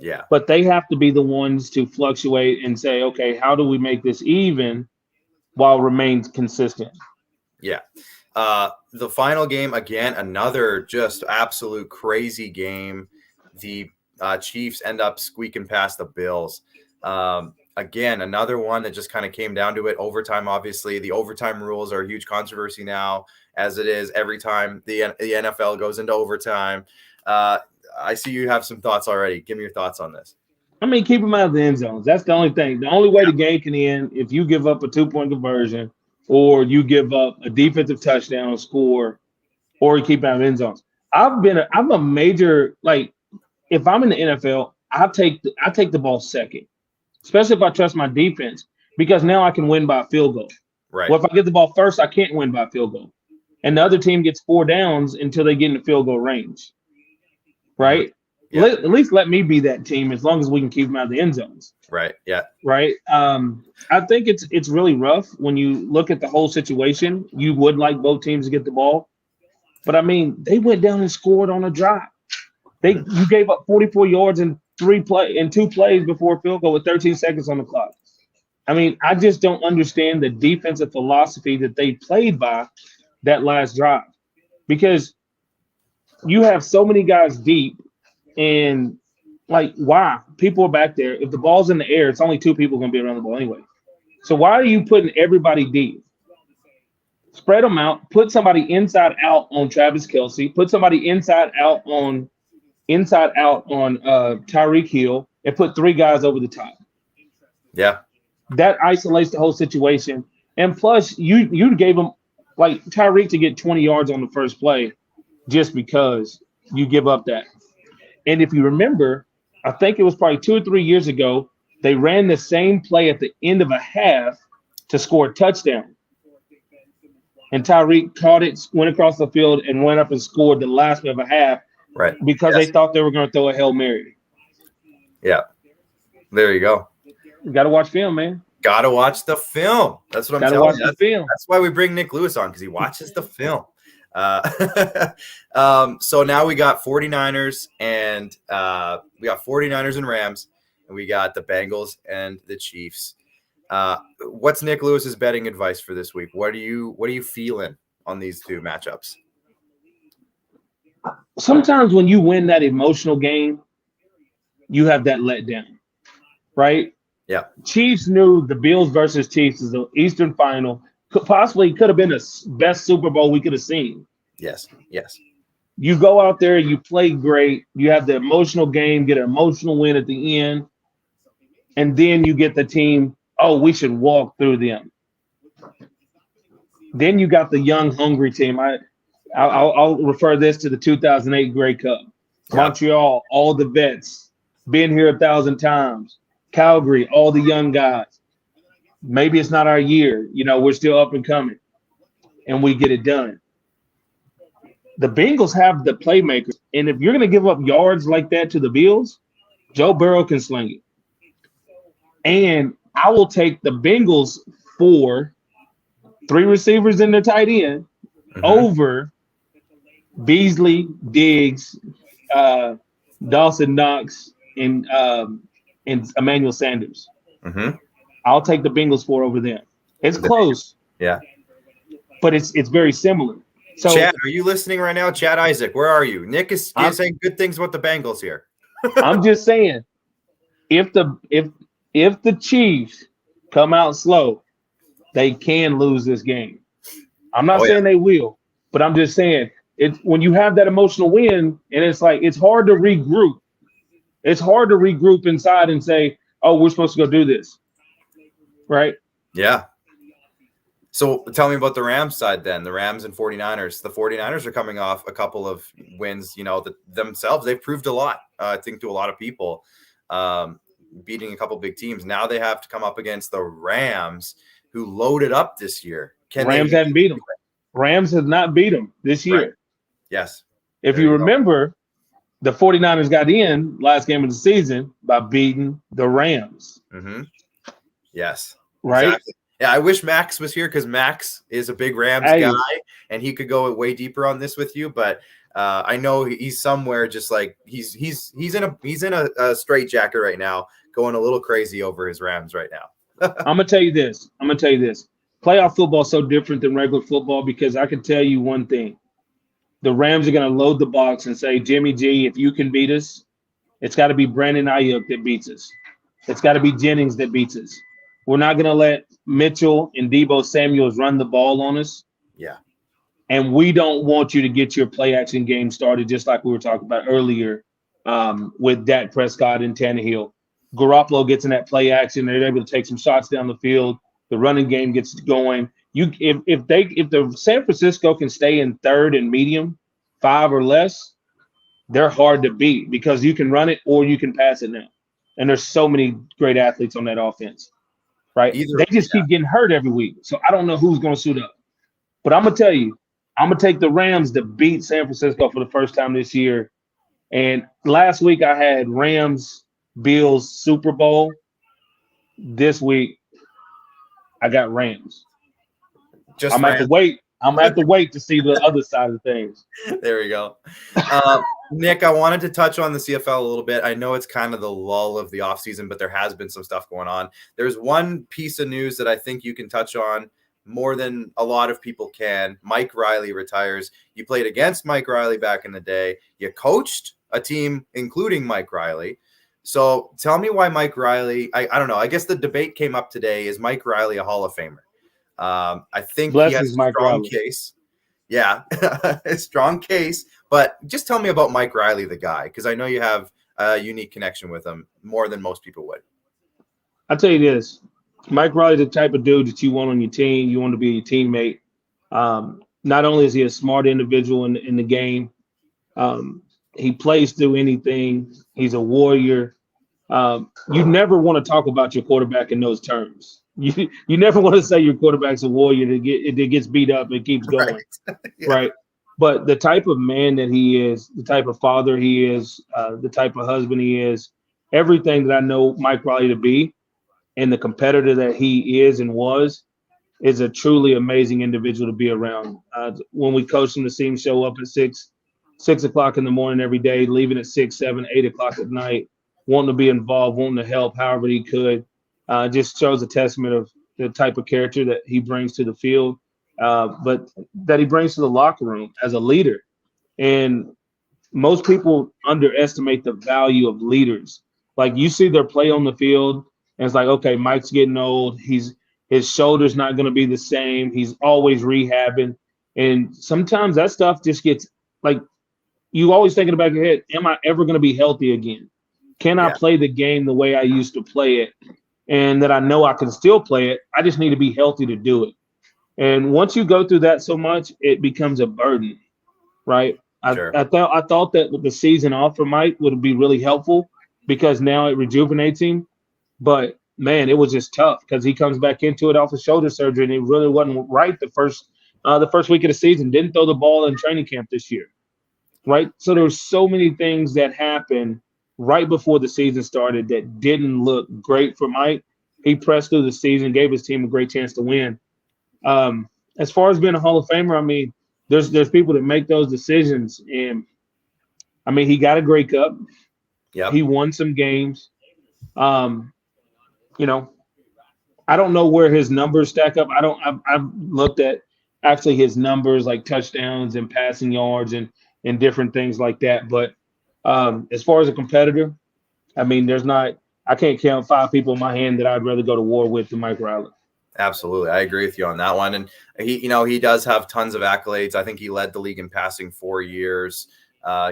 Yeah. But they have to be the ones to fluctuate and say, okay, how do we make this even while remains consistent? Yeah. The final game, again, another just absolute crazy game. The Chiefs end up squeaking past the Bills. Again, another one that just kind of came down to it. Overtime, obviously. The overtime rules are a huge controversy now, as it is every time the NFL goes into overtime. I see you have some thoughts already. Give me your thoughts on this. I mean, keep them out of the end zones. That's the only thing. The only way the game can end if you give up a 2-point conversion or you give up a defensive touchdown score or you keep out of the end zones. I'm a major, like, if I'm in the NFL, I take the ball second, especially if I trust my defense, because now I can win by a field goal. Right. Well, if I get the ball first, I can't win by a field goal. And the other team gets 4 downs until they get in the field goal range. Right? Yeah. At least let me be that team as long as we can keep them out of the end zones. Right. Yeah. Right. I think it's really rough when you look at the whole situation. You would like both teams to get the ball. But, I mean, they went down and scored on a drive. You gave up 44 yards in 2 plays before field goal with 13 seconds on the clock. I mean, I just don't understand the defensive philosophy that they played by that last drive, because you have so many guys deep, and like, why? People are back there. If the ball's in the air, it's only 2 people going to be around the ball anyway. So why are you putting everybody deep? Spread them out. Put somebody inside out on Travis Kelce. Put somebody inside out on Tyreek Hill, and put 3 guys over the top. Yeah. That isolates the whole situation. And plus, you gave them, like, Tyreek to get 20 yards on the first play just because you give up that. And if you remember, I think it was probably 2 or 3 years ago, they ran the same play at the end of a half to score a touchdown. And Tyreek caught it, went across the field, and went up and scored the last of a half. Right. Because they thought they were going to throw a Hail Mary. Yeah. There you go. You got to watch film, man. Got to watch the film. That's what I'm telling you. That's why we bring Nick Lewis on, because he watches the film. So now we got 49ers and Rams, and we got the Bengals and the Chiefs. What's Nick Lewis's betting advice for this week? What are you feeling on these 2 matchups? Sometimes when you win that emotional game, you have that letdown, right? Yeah. Chiefs knew the Bills versus Chiefs is the Eastern Final. Could have been the best Super Bowl we could have seen. Yes. You go out there, you play great, you have the emotional game, get an emotional win at the end, and then you get the team, we should walk through them. Then you got the young, hungry team. I'll refer this to the 2008 Grey Cup. Yeah. Montreal, all the vets, been here 1,000 times. Calgary, all the young guys. maybe it's not our year. We're still up and coming, and we get it done. The Bengals have the playmakers, and if you're going to give up yards like that to the Bills, Joe Burrow can sling it. And I will take the Bengals for 3 receivers and their tight end over Beasley, Diggs, Dawson Knox, and Emmanuel Sanders. I'll take the Bengals 4 over them. It's close. Yeah. But it's very similar. So, Chad, are you listening right now? Chad Isaac, where are you? Nick is saying good things about the Bengals here. I'm just saying, if the Chiefs come out slow, they can lose this game. I'm not saying they will, but I'm just saying when you have that emotional win, and it's hard to regroup. It's hard to regroup inside and say, "Oh, we're supposed to go do this," right? Yeah. So tell me about the Rams side then, the Rams and 49ers. The 49ers are coming off a couple of wins, themselves. They've proved a lot, I think, to a lot of people, beating a couple big teams. Now they have to come up against the Rams, who loaded up this year. Rams hadn't beat them. Rams have not beat them this year. Right. Yes. If you remember, the 49ers got in last game of the season by beating the Rams. Yes. Right? Exactly. Yeah, I wish Max was here because Max is a big Rams guy, and he could go way deeper on this with you. But I know he's somewhere, just like he's in a straitjacket right now, going a little crazy over his Rams right now. I'm gonna tell you this. Playoff football is so different than regular football because I can tell you one thing: the Rams are gonna load the box and say, "Jimmy G, if you can beat us, it's got to be Brandon Ayuk that beats us. It's got to be Jennings that beats us. We're not going to let Mitchell and Deebo Samuels run the ball on us. Yeah. And we don't want you to get your play action game started, just like we were talking about earlier with Dak Prescott and Tannehill. Garoppolo gets in that play action. They're able to take some shots down the field. The running game gets going. If the San Francisco can stay in third and medium, 5 or less, they're hard to beat because you can run it or you can pass it now. And there's so many great athletes on that offense. Right? They just keep getting hurt every week. So I don't know who's going to suit up. But I'm going to tell you, I'm going to take the Rams to beat San Francisco for the first time this year. And last week I had Rams, Bills, Super Bowl. This week I got Rams. I'm going to have to wait to see the other side of things. There we go. Nick, I wanted to touch on the CFL a little bit. I know it's kind of the lull of the offseason, but there has been some stuff going on. There's one piece of news that I think you can touch on more than a lot of people can. Mike Riley retires. You played against Mike Riley back in the day. You coached a team including Mike Riley. So tell me why Mike Riley, I don't know. I guess the debate came up today. Is Mike Riley a Hall of Famer? I think he has a strong case. Yeah, a strong case. But just tell me about Mike Riley, the guy, because I know you have a unique connection with him more than most people would. I'll tell you this. Mike Riley's the type of dude that you want on your team. You want to be your teammate. Not only is he a smart individual in the game, he plays through anything. He's a warrior. You never want to talk about your quarterback in those terms. You never want to say your quarterback's a warrior that gets beat up and keeps going, right? But the type of man that he is, the type of father he is, the type of husband he is, everything that I know Mike Riley to be, and the competitor that he is and was, is a truly amazing individual to be around. When we coached him to see him show up at 6 o'clock in the morning every day, leaving at 6, 7, 8 o'clock at night, wanting to be involved, wanting to help however he could. Just shows a testament of the type of character that he brings to the field, but that he brings to the locker room as a leader. And most people underestimate the value of leaders. Like, you see their play on the field, and it's like, okay, Mike's getting old. His shoulder's not going to be the same. He's always rehabbing. And sometimes that stuff just gets, like, you always think in the back of your head, am I ever going to be healthy again? Can I play the game the way I used to play it? And that I know I can still play it. I just need to be healthy to do it. And once you go through that so much, it becomes a burden, right? Sure. I thought that the season off for Mike would be really helpful because now it rejuvenates him. But man, it was just tough because he comes back into it off of shoulder surgery, and he really wasn't right the first week of the season. Didn't throw the ball in training camp this year, right? So there were so many things that happened right before the season started that didn't look great for Mike. He pressed through the season, gave his team a great chance to win. As far as being a Hall of Famer, I mean, there's people that make those decisions, and I mean, he got a Grey Cup. Yeah, he won some games. You know, I don't know where his numbers stack up. I've looked at actually his numbers like touchdowns and passing yards and different things like that. But as far as a competitor, I mean, I can't count 5 people in my hand that I'd rather go to war with than Mike Riley. Absolutely. I agree with you on that one. And he does have tons of accolades. I think he led the league in passing 4 years.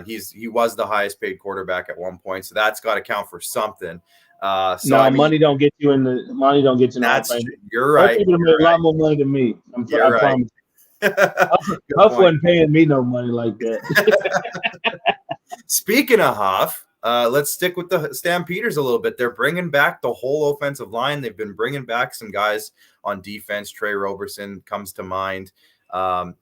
He was the highest paid quarterback at one point. So that's got to count for something. Money don't get you in the money. Don't get you in the You're right. People made a lot more money than me. I promise. Huff wasn't paying me no money like that. Speaking of Huff, let's stick with the Stampeders a little bit. They're bringing back the whole offensive line. They've been bringing back some guys on defense. Trey Roberson comes to mind. Are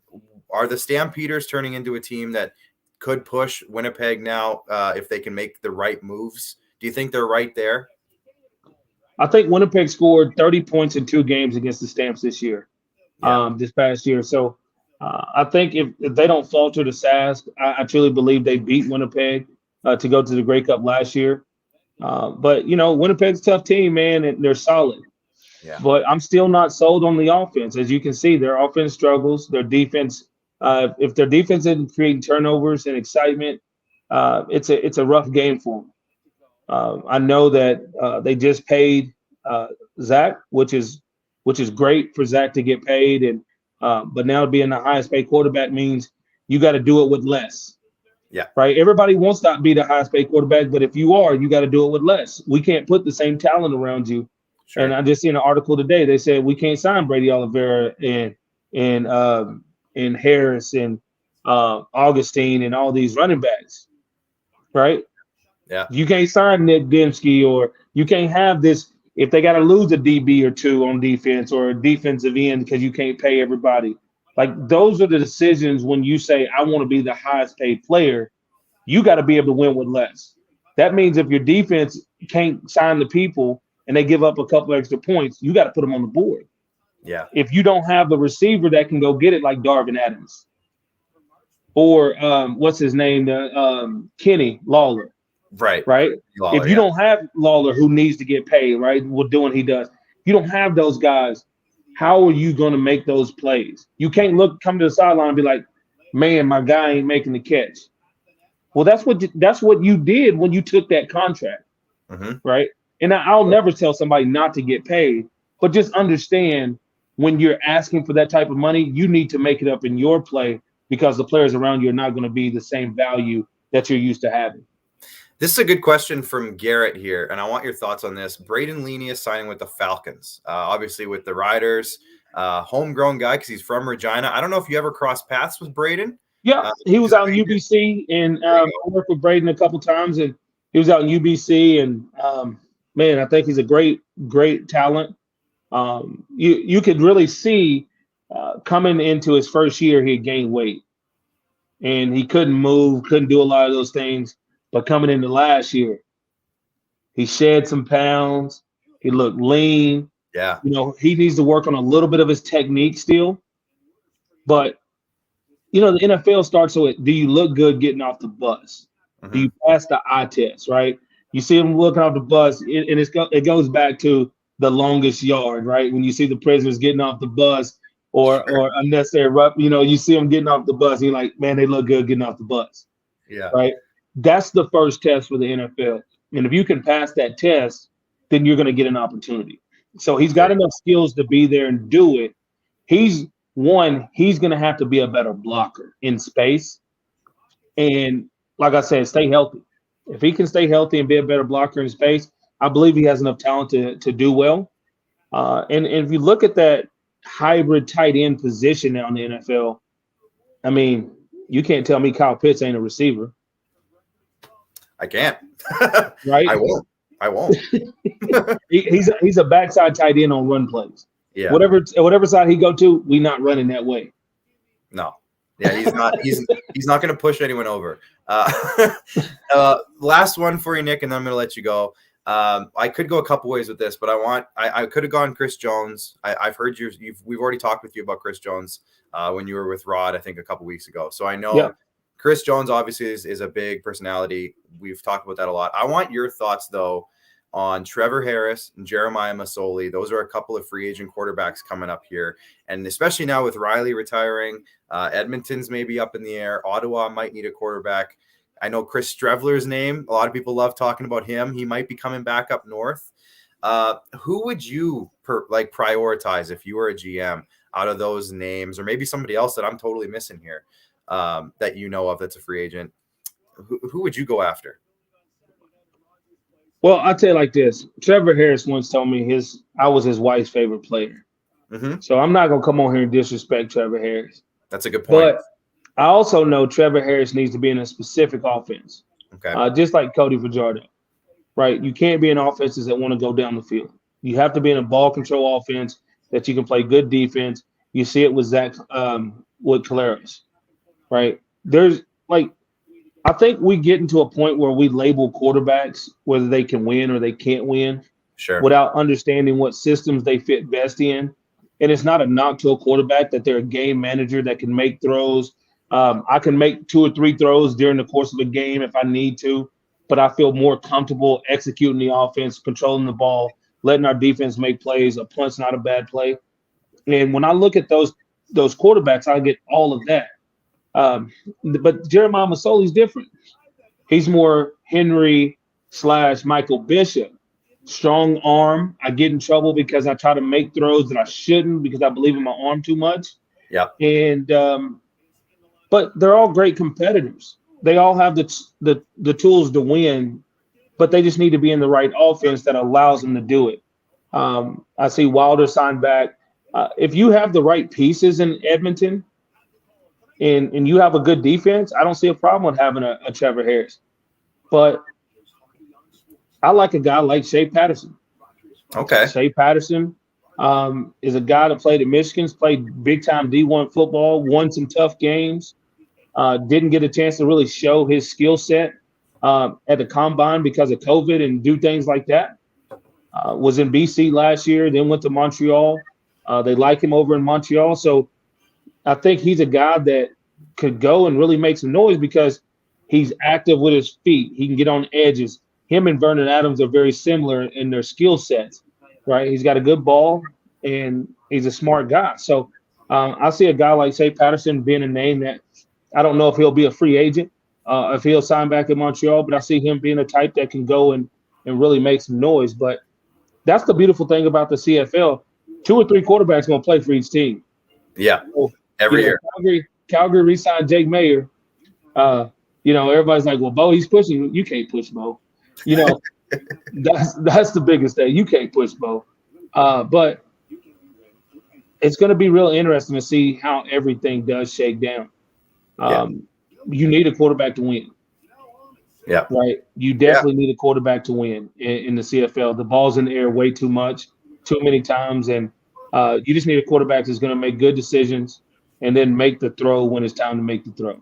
the Stampeders turning into a team that could push Winnipeg now if they can make the right moves? Do you think they're right there? I think Winnipeg scored 30 points in 2 games against the Stamps this year, this past year. So I think if they don't falter to Sask, I truly believe they beat Winnipeg to go to the Grey Cup last year. But, Winnipeg's a tough team, man, and they're solid. Yeah. But I'm still not sold on the offense. As you can see, their offense struggles. Their defense, if their defense isn't creating turnovers and excitement, it's a rough game for them. I know that they just paid Zach, which is great for Zach to get paid, and but now being the highest paid quarterback means you got to do it with less. Yeah. Right. Everybody wants to be the highest paid quarterback, but if you are, you got to do it with less. We can't put the same talent around you. Sure. And I just seen an article today. They said we can't sign Brady Oliveira and Harris and Augustine and all these running backs. Right. Yeah. You can't sign Nick Dembski, or you can't have this if they got to lose a DB or 2 on defense or a defensive end because you can't pay everybody. Like, those are the decisions when you say, I want to be the highest paid player, you got to be able to win with less. That means if your defense can't sign the people and they give up a couple extra points, you got to put them on the board. Yeah. If you don't have the receiver that can go get it like Darvin Adams or what's his name, Kenny Lawler. Right. Lawler, if you don't have Lawler, who needs to get paid, right, well, doing he does, you don't have those guys. How are you going to make those plays? You can't come to the sideline and be like, man, my guy ain't making the catch. Well, that's what you did when you took that contract, right? And I'll never tell somebody not to get paid, but just understand when you're asking for that type of money, you need to make it up in your play because the players around you are not going to be the same value that you're used to having. This is a good question from Garrett here, and I want your thoughts on this. Brayden Lenny is signing with the Falcons, obviously with the Riders, homegrown guy because he's from Regina. I don't know if you ever crossed paths with Brayden. Yeah, he was out in UBC, and I worked with Brayden a couple times, and he was out in UBC, and man, I think he's a great talent. You could really see coming into his first year, he gained weight, and he couldn't move, couldn't do a lot of those things. But coming into last year, he shed some pounds. He looked lean. Yeah. He needs to work on a little bit of his technique still. But, the NFL starts with, do you look good getting off the bus? Do you pass the eye test, right? You see him looking off the bus, and it goes back to the longest yard, right? When you see the prisoners getting off the bus or unnecessary rough, you see them getting off the bus, and you're like, man, they look good getting off the bus. Yeah. Right? That's the first test for the NFL. And if you can pass that test, then you're going to get an opportunity. So he's got enough skills to be there and do it. He's going to have to be a better blocker in space. And like I said, stay healthy. If he can stay healthy and be a better blocker in space, I believe he has enough talent to do well. And if you look at that hybrid tight end position now in the NFL, I mean, you can't tell me Kyle Pitts ain't a receiver. I can't. Right? I I won't. He's a backside tight end on run plays. Yeah. Whatever side he go to, we not running that way. No. Yeah, he's not. He's not going to push anyone over. Last one for you, Nick, and then I'm going to let you go. I could go a couple ways with this, but I could have gone Chris Jones. I've heard we've already talked with you about Chris Jones when you were with Rod, I think a couple weeks ago. So I know Chris Jones obviously is a big personality. We've talked about that a lot. I want your thoughts though on Trevor Harris and Jeremiah Masoli. Those are a couple of free agent quarterbacks coming up here. And especially now with Riley retiring, Edmonton's maybe up in the air. Ottawa might need a quarterback. I know Chris Streveler's name. A lot of people love talking about him. He might be coming back up north. Who would you prioritize if you were a GM out of those names, or maybe somebody else that I'm totally missing here that you know of that's a free agent? Who would you go after? Well, I'll tell you like this. Trevor Harris once told me I was his wife's favorite player. Mm-hmm. So I'm not going to come on here and disrespect Trevor Harris. That's a good point. But I also know Trevor Harris needs to be in a specific offense. Okay. Just like Cody Fajardo, right? You can't be in offenses that want to go down the field. You have to be in a ball control offense that you can play good defense. You see it with Zach, with Caleros, right? I think we get into a point where we label quarterbacks whether they can win or they can't win, sure, without understanding what systems they fit best in. And it's not a knock to a quarterback that they're a game manager that can make throws. I can make 2 or 3 throws during the course of a game if I need to, but I feel more comfortable executing the offense, controlling the ball, letting our defense make plays. A punt's not a bad play. And when I look at those quarterbacks, I get all of that. But Jeremiah Masoli's different. He's more Henry/Michael Bishop. Strong arm. I get in trouble because I try to make throws that I shouldn't because I believe in my arm too much. Yeah. And but they're all great competitors. They all have the tools to win, but they just need to be in the right offense that allows them to do it. I see Wilder signed back. If you have the right pieces in Edmonton and you have a good defense, I don't see a problem with having a Trevor Harris. But I like a guy like Shea Patterson. Okay. Shea Patterson is a guy that played at Michigan, played big-time D1 football, won some tough games, didn't get a chance to really show his skill set at the combine because of COVID and do things like that. Was in BC last year, then went to Montreal. They like him over in Montreal. So I think he's a guy that could go and really make some noise because he's active with his feet. He can get on edges. Him and Vernon Adams are very similar in their skill sets, right? He's got a good ball, and he's a smart guy. So I see a guy like, say, Patterson being a name that I don't know if he'll be a free agent, if he'll sign back in Montreal, but I see him being a type that can go and really make some noise. But that's the beautiful thing about the CFL. 2 or 3 quarterbacks going to play for each team. Yeah, so, every year. Calgary re-signed Jake Mayer. Everybody's like, well, Bo, he's pushing. You can't push Bo. That's the biggest thing. You can't push Bo. But it's going to be real interesting to see how everything does shake down. You need a quarterback to win. Yeah. Right. You definitely need a quarterback to win in the CFL. The ball's in the air way too much, too many times. And you just need a quarterback that's going to make good decisions and then make the throw when it's time to make the throw.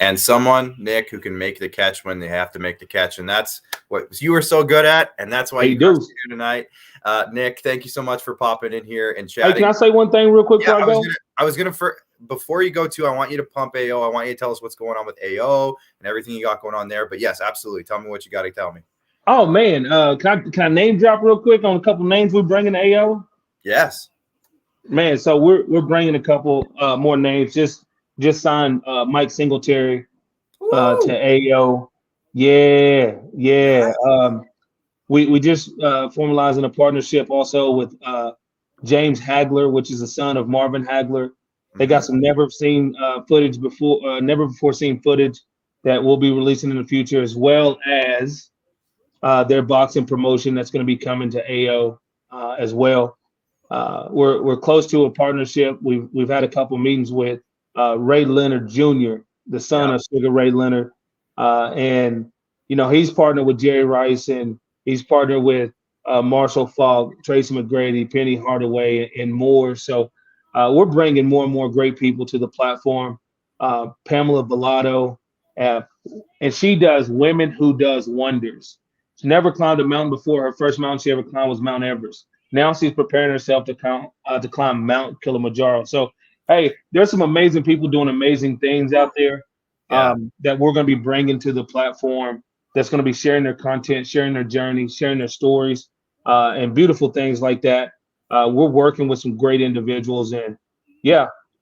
And someone, Nick, who can make the catch when they have to make the catch. And that's what you are so good at. And that's why you do tonight. Nick, thank you so much for popping in here and chatting. Hey, can I say one thing real quick before I go? I was going to, before you go to, I want you to pump AO. I want you to tell us what's going on with AO and everything you got going on there. But yes, absolutely. Tell me what you got to tell me. Oh, man. Can I name drop real quick on a couple names we're bringing to AO? Yes. Man, so we're bringing a couple more names. Just signed Mike Singletary to AO. Yeah. We just formalizing a partnership also with James Hagler, which is the son of Marvin Hagler. They got some never before seen footage that we'll be releasing in the future, as well as their boxing promotion that's going to be coming to AO as well. We're close to a partnership. We've had a couple meetings with Ray Leonard Jr., the son of Sugar Ray Leonard, and he's partnered with Jerry Rice, and He's partnered with Marshall Falk, Tracy McGrady, Penny Hardaway, and more. So we're bringing more and more great people to the platform. Pamela Villado, uh, and she does Women Who Does Wonders. She never climbed a mountain before. Her first mountain she ever climbed was Mount Everest. Now she's preparing herself to climb Mount Kilimanjaro. So, hey, there's some amazing people doing amazing things out there that we're going to be bringing to the platform. That's going to be sharing their content, sharing their journey, sharing their stories, and beautiful things like that. We're working with some great individuals, and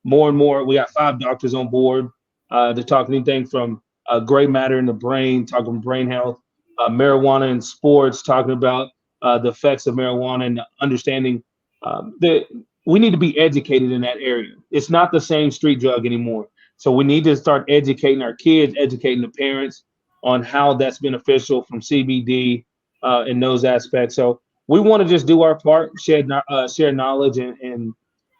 more and more. We got 5 doctors on board to talk anything from gray matter in the brain, talking brain health, marijuana in sports, talking about the effects of marijuana and understanding that we need to be educated in that area. It's not the same street drug anymore. So we need to start educating our kids, educating the parents on how that's beneficial from CBD in those aspects. So we want to just do our part, share knowledge, and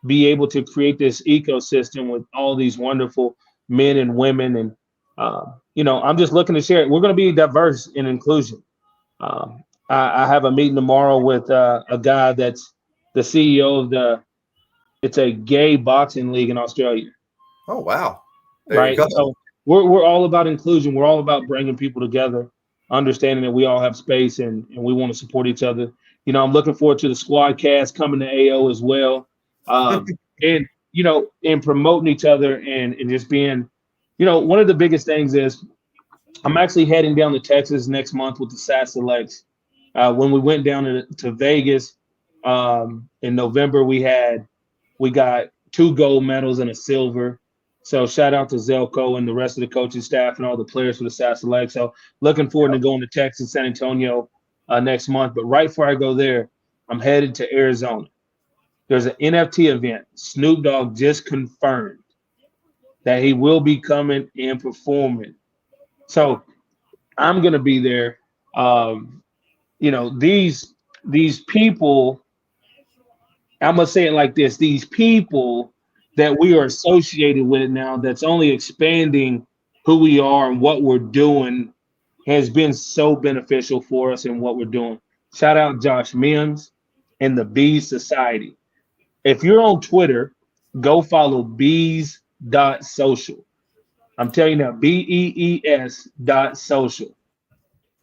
be able to create this ecosystem with all these wonderful men and women. And, I'm just looking to share it. We're going to be diverse in inclusion. I have a meeting tomorrow with a guy that's the CEO of it's a gay boxing league in Australia. Oh, wow. There Right. you go. So we're all about inclusion. We're all about bringing people together, understanding that we all have space and we want to support each other. I'm looking forward to the SquadCast coming to AO as well. And, and promoting each other and just being, one of the biggest things is I'm actually heading down to Texas next month with the SAS Selects. When we went down to Vegas in November, we got 2 gold medals and a silver. So shout out to Zelko and the rest of the coaching staff and all the players for the SAS Select. So looking forward to going to Texas, San Antonio next month. But right before I go there, I'm headed to Arizona. There's an NFT event. Snoop Dogg just confirmed that he will be coming and performing. So I'm going to be there. These people, I'm going to say it like this, these people that we are associated with now that's only expanding who we are and what we're doing has been so beneficial for us in what we're doing. Shout out Josh Mims and the Bees Society. If you're on Twitter, go follow bees.social. I'm telling you now, BEES.social.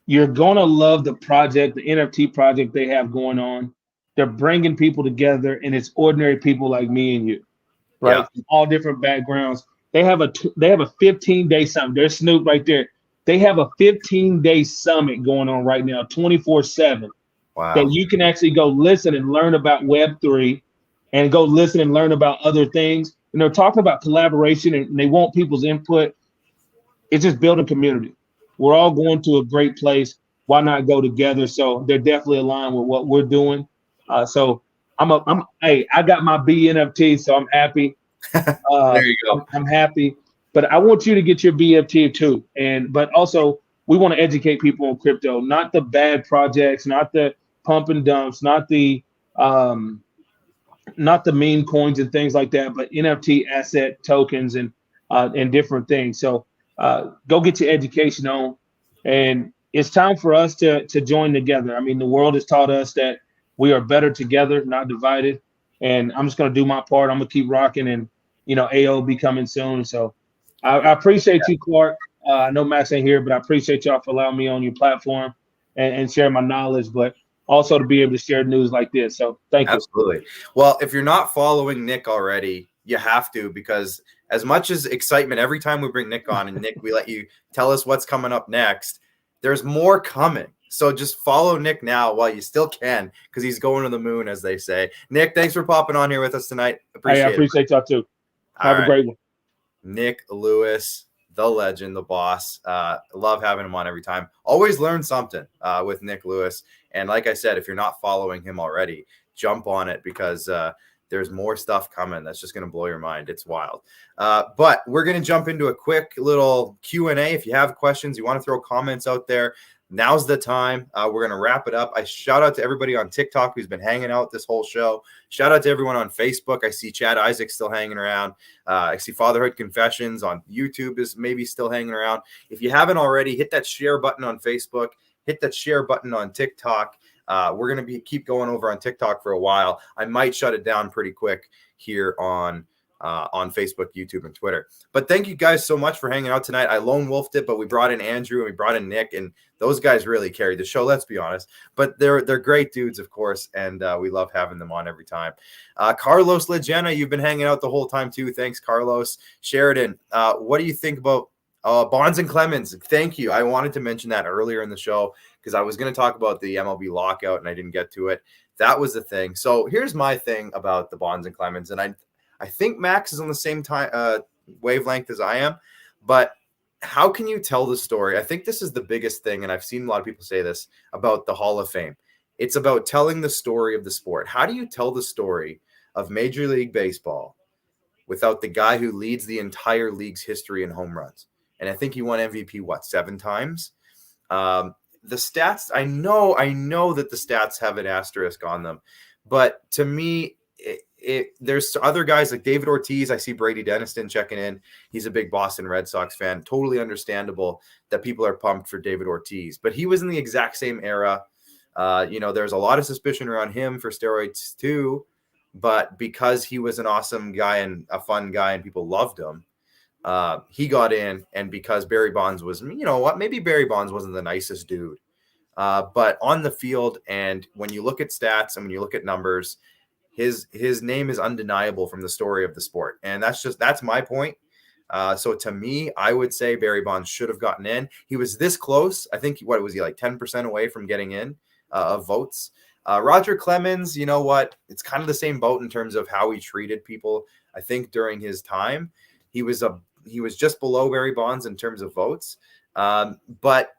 You're going to love the project, the NFT project they have going on. They're bringing people together, and it's ordinary people like me and you, right? Yeah. From all different backgrounds. They have a 15-day summit. There's Snoop right there. They have a 15-day summit going on right now, 24/7. Wow. That you can actually go listen and learn about Web3 and go listen and learn about other things. And they're talking about collaboration and they want people's input. It's just building community. We're all going to a great place. Why not go together? So they're definitely aligned with what we're doing. So I got my B NFT, so I'm happy. There you go. I'm happy. But I want you to get your BFT too. But also we want to educate people on crypto, not the bad projects, not the pump and dumps, not the meme coins and things like that, but NFT asset tokens and different things. So go get your education on. And it's time for us to join together. I mean, the world has taught us that we are better together, not divided. And I'm just going to do my part. I'm going to keep rocking, and AO be coming soon. So I appreciate you, Clark. I know Max ain't here, but I appreciate y'all for allowing me on your platform and share my knowledge, but also to be able to share news like this. So thank you. Absolutely. Well, if you're not following Nick already, you have to, because as much as excitement every time we bring Nick on, and Nick, we let you tell us what's coming up next, there's more coming. So just follow Nick now while you still can, because he's going to the moon, as they say. Nick, thanks for popping on here with us tonight. I appreciate y'all too. Have a great one. Nick Lewis, the legend, the boss. Love having him on every time. Always learn something with Nick Lewis. And like I said, if you're not following him already, jump on it, because there's more stuff coming that's just going to blow your mind. It's wild. But we're going to jump into a quick little Q&A. If you have questions, you want to throw comments out there, now's the time. We're going to wrap it up. I shout out to everybody on TikTok who's been hanging out this whole show. Shout out to everyone on Facebook. I see Chad Isaac still hanging around. I see Fatherhood Confessions on YouTube is maybe still hanging around. If you haven't already, hit that share button on Facebook. hit that share button on TikTok. We're going to keep going over on TikTok for a while. I might shut it down pretty quick here on Facebook, YouTube, and Twitter. But thank you guys so much for hanging out tonight. I lone wolfed it, but we brought in Andrew and we brought in Nick, and those guys really carried the show, let's be honest. But they're great dudes, of course, and we love having them on every time. Carlos Legena, you've been hanging out the whole time too. Thanks, Carlos. Sheridan, what do you think about Bonds and Clemens? Thank you. I wanted to mention that earlier in the show because I was going to talk about the MLB lockout and I didn't get to it. That was the thing. So here's my thing about the Bonds and Clemens, and I think Max is on the same time wavelength as I am, but how can you tell the story? I think this is the biggest thing, and I've seen a lot of people say this about the Hall of Fame. It's about telling the story of the sport. How do you tell the story of Major League Baseball without the guy who leads the entire league's history in home runs? And I think he won MVP, 7 times? The stats, I know that the stats have an asterisk on them, but to me, there's other guys like David Ortiz. I see Brady Denniston checking in. He's a big Boston Red Sox fan. Totally understandable that people are pumped for David Ortiz, but he was in the exact same era. There's a lot of suspicion around him for steroids too, but because he was an awesome guy and a fun guy and people loved him, he got in. And because Barry Bonds was, maybe Barry Bonds wasn't the nicest dude, but on the field, and when you look at stats and when you look at numbers, his name is undeniable from the story of the sport. And that's my point. So to me, I would say Barry Bonds should have gotten in. He was this close. I think, what was he, like 10% away from getting in of votes? Roger Clemens, you know what? It's kind of the same boat in terms of how he treated people. I think during his time, he was just below Barry Bonds in terms of votes. But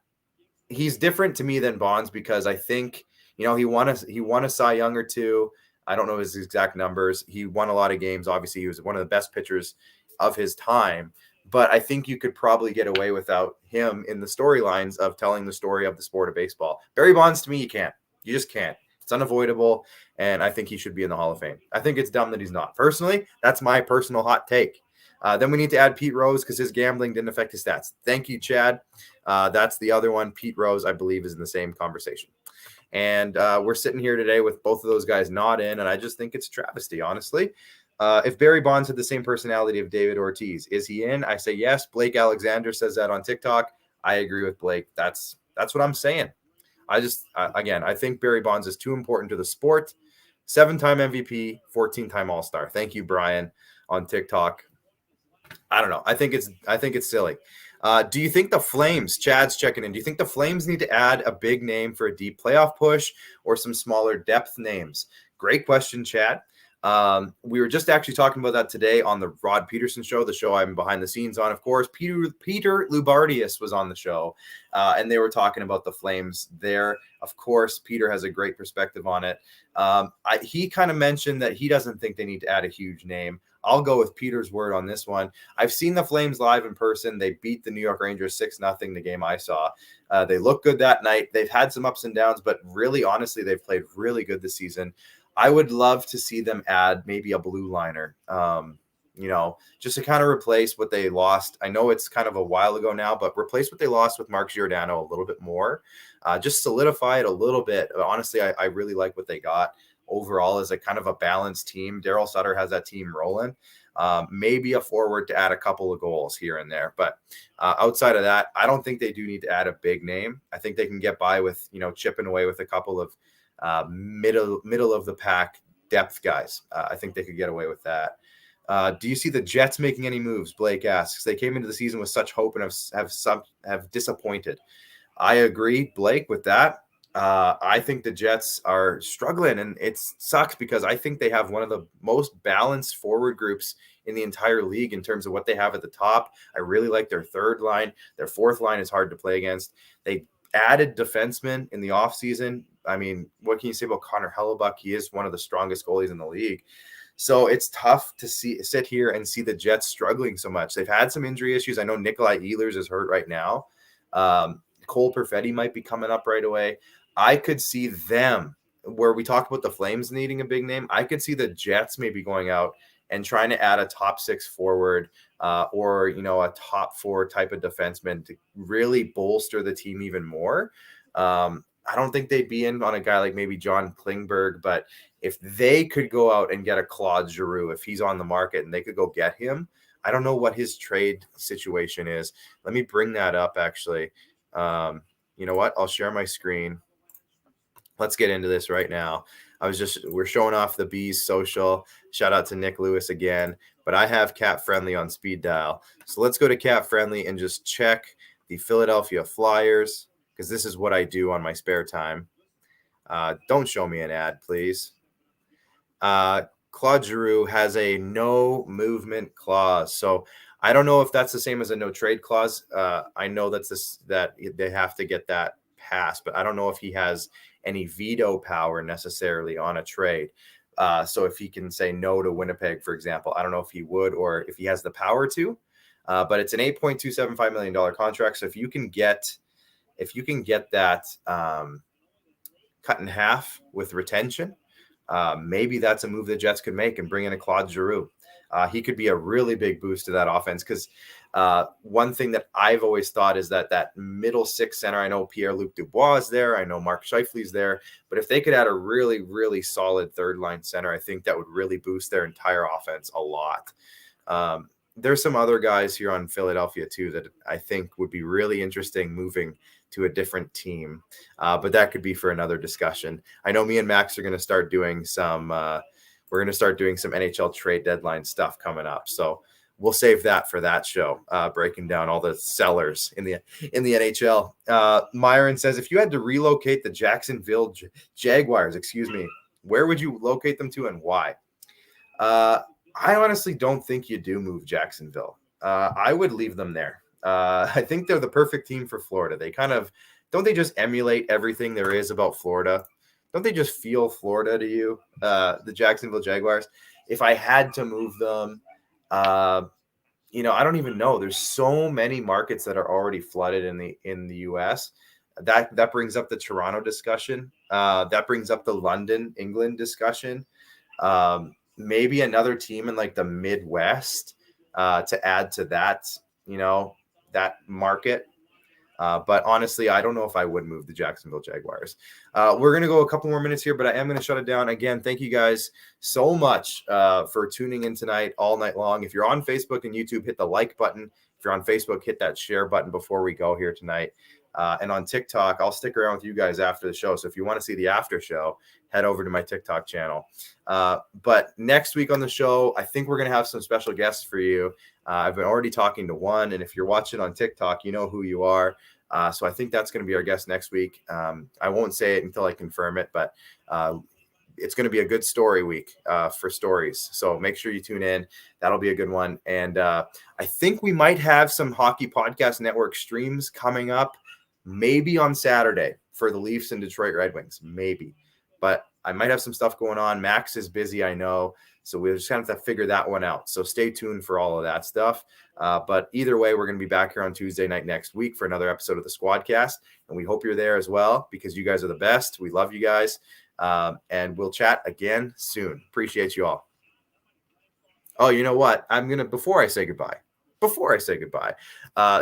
he's different to me than Bonds because I think, he won a Cy Young or two. I don't know his exact numbers. He won a lot of games. Obviously, he was one of the best pitchers of his time. But I think you could probably get away without him in the storylines of telling the story of the sport of baseball. Barry Bonds, to me, you can't. You just can't. It's unavoidable, and I think he should be in the Hall of Fame. I think it's dumb that he's not. Personally, that's my personal hot take. Then we need to add Pete Rose because his gambling didn't affect his stats. Thank you, Chad. That's the other one. Pete Rose, I believe, is in the same conversation. And we're sitting here today with both of those guys not in, and I just think it's a travesty, honestly. If Barry Bonds had the same personality of David Ortiz, is he in? I say yes. Blake Alexander says that on TikTok. I agree with Blake. That's what I'm saying. I think Barry Bonds is too important to the sport. 7-time MVP, 14-time All-Star. Thank you, Brian, on TikTok. I don't know. I think it's silly. Do you think the Flames, Chad's checking in, do you think the Flames need to add a big name for a deep playoff push or some smaller depth names? Great question, Chad. We were just actually talking about that today on the Rod Peterson show, the show I'm behind the scenes on. Of course, Peter Lubardius was on the show, and they were talking about the Flames there. Of course, Peter has a great perspective on it. He kind of mentioned that he doesn't think they need to add a huge name. I'll go with Peter's word on this one. I've seen the Flames live in person. They beat the New York Rangers 6-0 the game I saw. They look good that night. They've had some ups and downs, but really, honestly, they've played really good this season. I would love to see them add maybe a blue liner, just to kind of replace what they lost. I know it's kind of a while ago now, but replace what they lost with Mark Giordano a little bit more. Just solidify it a little bit. Honestly, I really like what they got overall as a kind of a balanced team. Daryl Sutter has that team rolling. Maybe a forward to add a couple of goals here and there. But outside of that, I don't think they do need to add a big name. I think they can get by with, chipping away with a couple of middle of the pack depth guys. I think they could get away with that. Do you see the Jets making any moves? Blake asks. They came into the season with such hope and have disappointed. I agree, Blake, with that. I think the Jets are struggling, and it sucks because I think they have one of the most balanced forward groups in the entire league in terms of what they have at the top. I really like their third line. Their fourth line is hard to play against. They added defensemen in the offseason. I mean, what can you say about Connor Hellebuck? He is one of the strongest goalies in the league. So it's tough to sit here and see the Jets struggling so much. They've had some injury issues. I know Nikolai Ehlers is hurt right now. Cole Perfetti might be coming up right away. I could see them, where we talked about the Flames needing a big name, I could see the Jets maybe going out and trying to add a top 6 forward or, a top 4 type of defenseman to really bolster the team even more. I don't think they'd be in on a guy like maybe John Klingberg, but if they could go out and get a Claude Giroux, if he's on the market and they could go get him, I don't know what his trade situation is. Let me bring that up, actually. You know what? I'll share my screen. Let's get into this right now. We're showing off the Bees social. Shout out to Nick Lewis again. But I have Cap Friendly on speed dial. So let's go to Cap Friendly and just check the Philadelphia Flyers, because this is what I do on my spare time. Don't show me an ad, please. Claude Giroux has a no movement clause. So I don't know if that's the same as a no trade clause. I know that they have to get that passed, but I don't know if he has any veto power necessarily on a trade. So if he can say no to Winnipeg, for example, I don't know if he would or if he has the power to. But it's an $8.275 million contract. So if you can get that cut in half with retention, maybe that's a move the Jets could make and bring in a Claude Giroux. He could be a really big boost to that offense, because one thing that I've always thought is that middle six center, I know Pierre-Luc Dubois is there, I know Mark Scheifele's there, but if they could add a really, really solid third line center, I think that would really boost their entire offense a lot. There's some other guys here on Philadelphia too that I think would be really interesting moving to a different team, but that could be for another discussion. I know me and Max are going to start doing some NHL trade deadline stuff coming up, so we'll save that for that show, breaking down all the sellers in the NHL. Myron says, if you had to relocate the Jacksonville Jaguars, where would you locate them to and why? I honestly don't think you do move Jacksonville. I would leave them there. I think they're the perfect team for Florida. Don't they just emulate everything there is about Florida? Don't they just feel Florida to you, the Jacksonville Jaguars? If I had to move them, I don't even know. There's so many markets that are already flooded in the U.S. That brings up the Toronto discussion. That brings up the London, England discussion. Maybe another team in like the Midwest to add to that, that market. But honestly, I don't know if I would move the Jacksonville Jaguars. We're going to go a couple more minutes here, but I am going to shut it down. Again, thank you guys so much for tuning in tonight all night long. If you're on Facebook and YouTube, hit the like button. If you're on Facebook, hit that share button before we go here tonight. And on TikTok, I'll stick around with you guys after the show. So if you want to see the after show, head over to my TikTok channel. But next week on the show, I think we're going to have some special guests for you. I've been already talking to one, and if you're watching on TikTok, you know who you are. So I think that's going to be our guest next week. I won't say it until I confirm it, but it's going to be a good story week for stories. So make sure you tune in. That'll be a good one. And I think we might have some Hockey Podcast Network streams coming up, maybe on Saturday for the Leafs and Detroit Red Wings, maybe. But I might have some stuff going on. Max is busy, I know. So we'll just have to figure that one out. So stay tuned for all of that stuff. But either way, we're going to be back here on Tuesday night next week for another episode of the SquadCast. And we hope you're there as well, because you guys are the best. We love you guys. And we'll chat again soon. Appreciate you all. Oh, you know what? Before I say goodbye,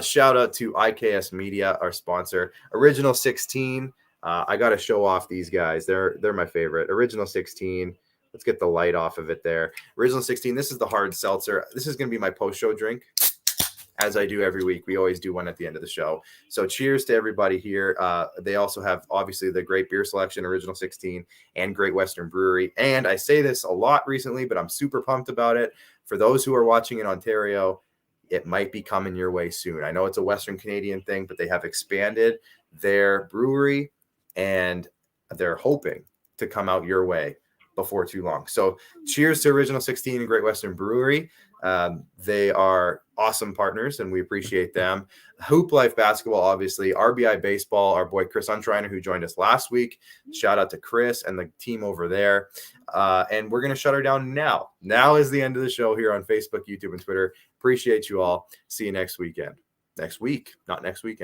shout out to IKS Media, our sponsor. Original 16. I got to show off these guys. They're my favorite. Original 16. Let's get the light off of it there. Original 16. This is the hard seltzer. This is going to be my post-show drink, as I do every week. We always do one at the end of the show. So cheers to everybody here. They also have, obviously, the great beer selection, Original 16, and Great Western Brewery. And I say this a lot recently, but I'm super pumped about it. For those who are watching in Ontario, it might be coming your way soon. I know it's a Western Canadian thing, but they have expanded their brewery, and they're hoping to come out your way before too long. So cheers to Original 16 and Great Western Brewery. They are awesome partners, and we appreciate them. Hooplife Basketball, obviously. RBI Baseball, our boy Chris Untriner, who joined us last week. Shout out to Chris and the team over there. And we're going to shut her down now. Now is the end of the show here on Facebook, YouTube, and Twitter. Appreciate you all. See you next weekend. Next week, not next weekend.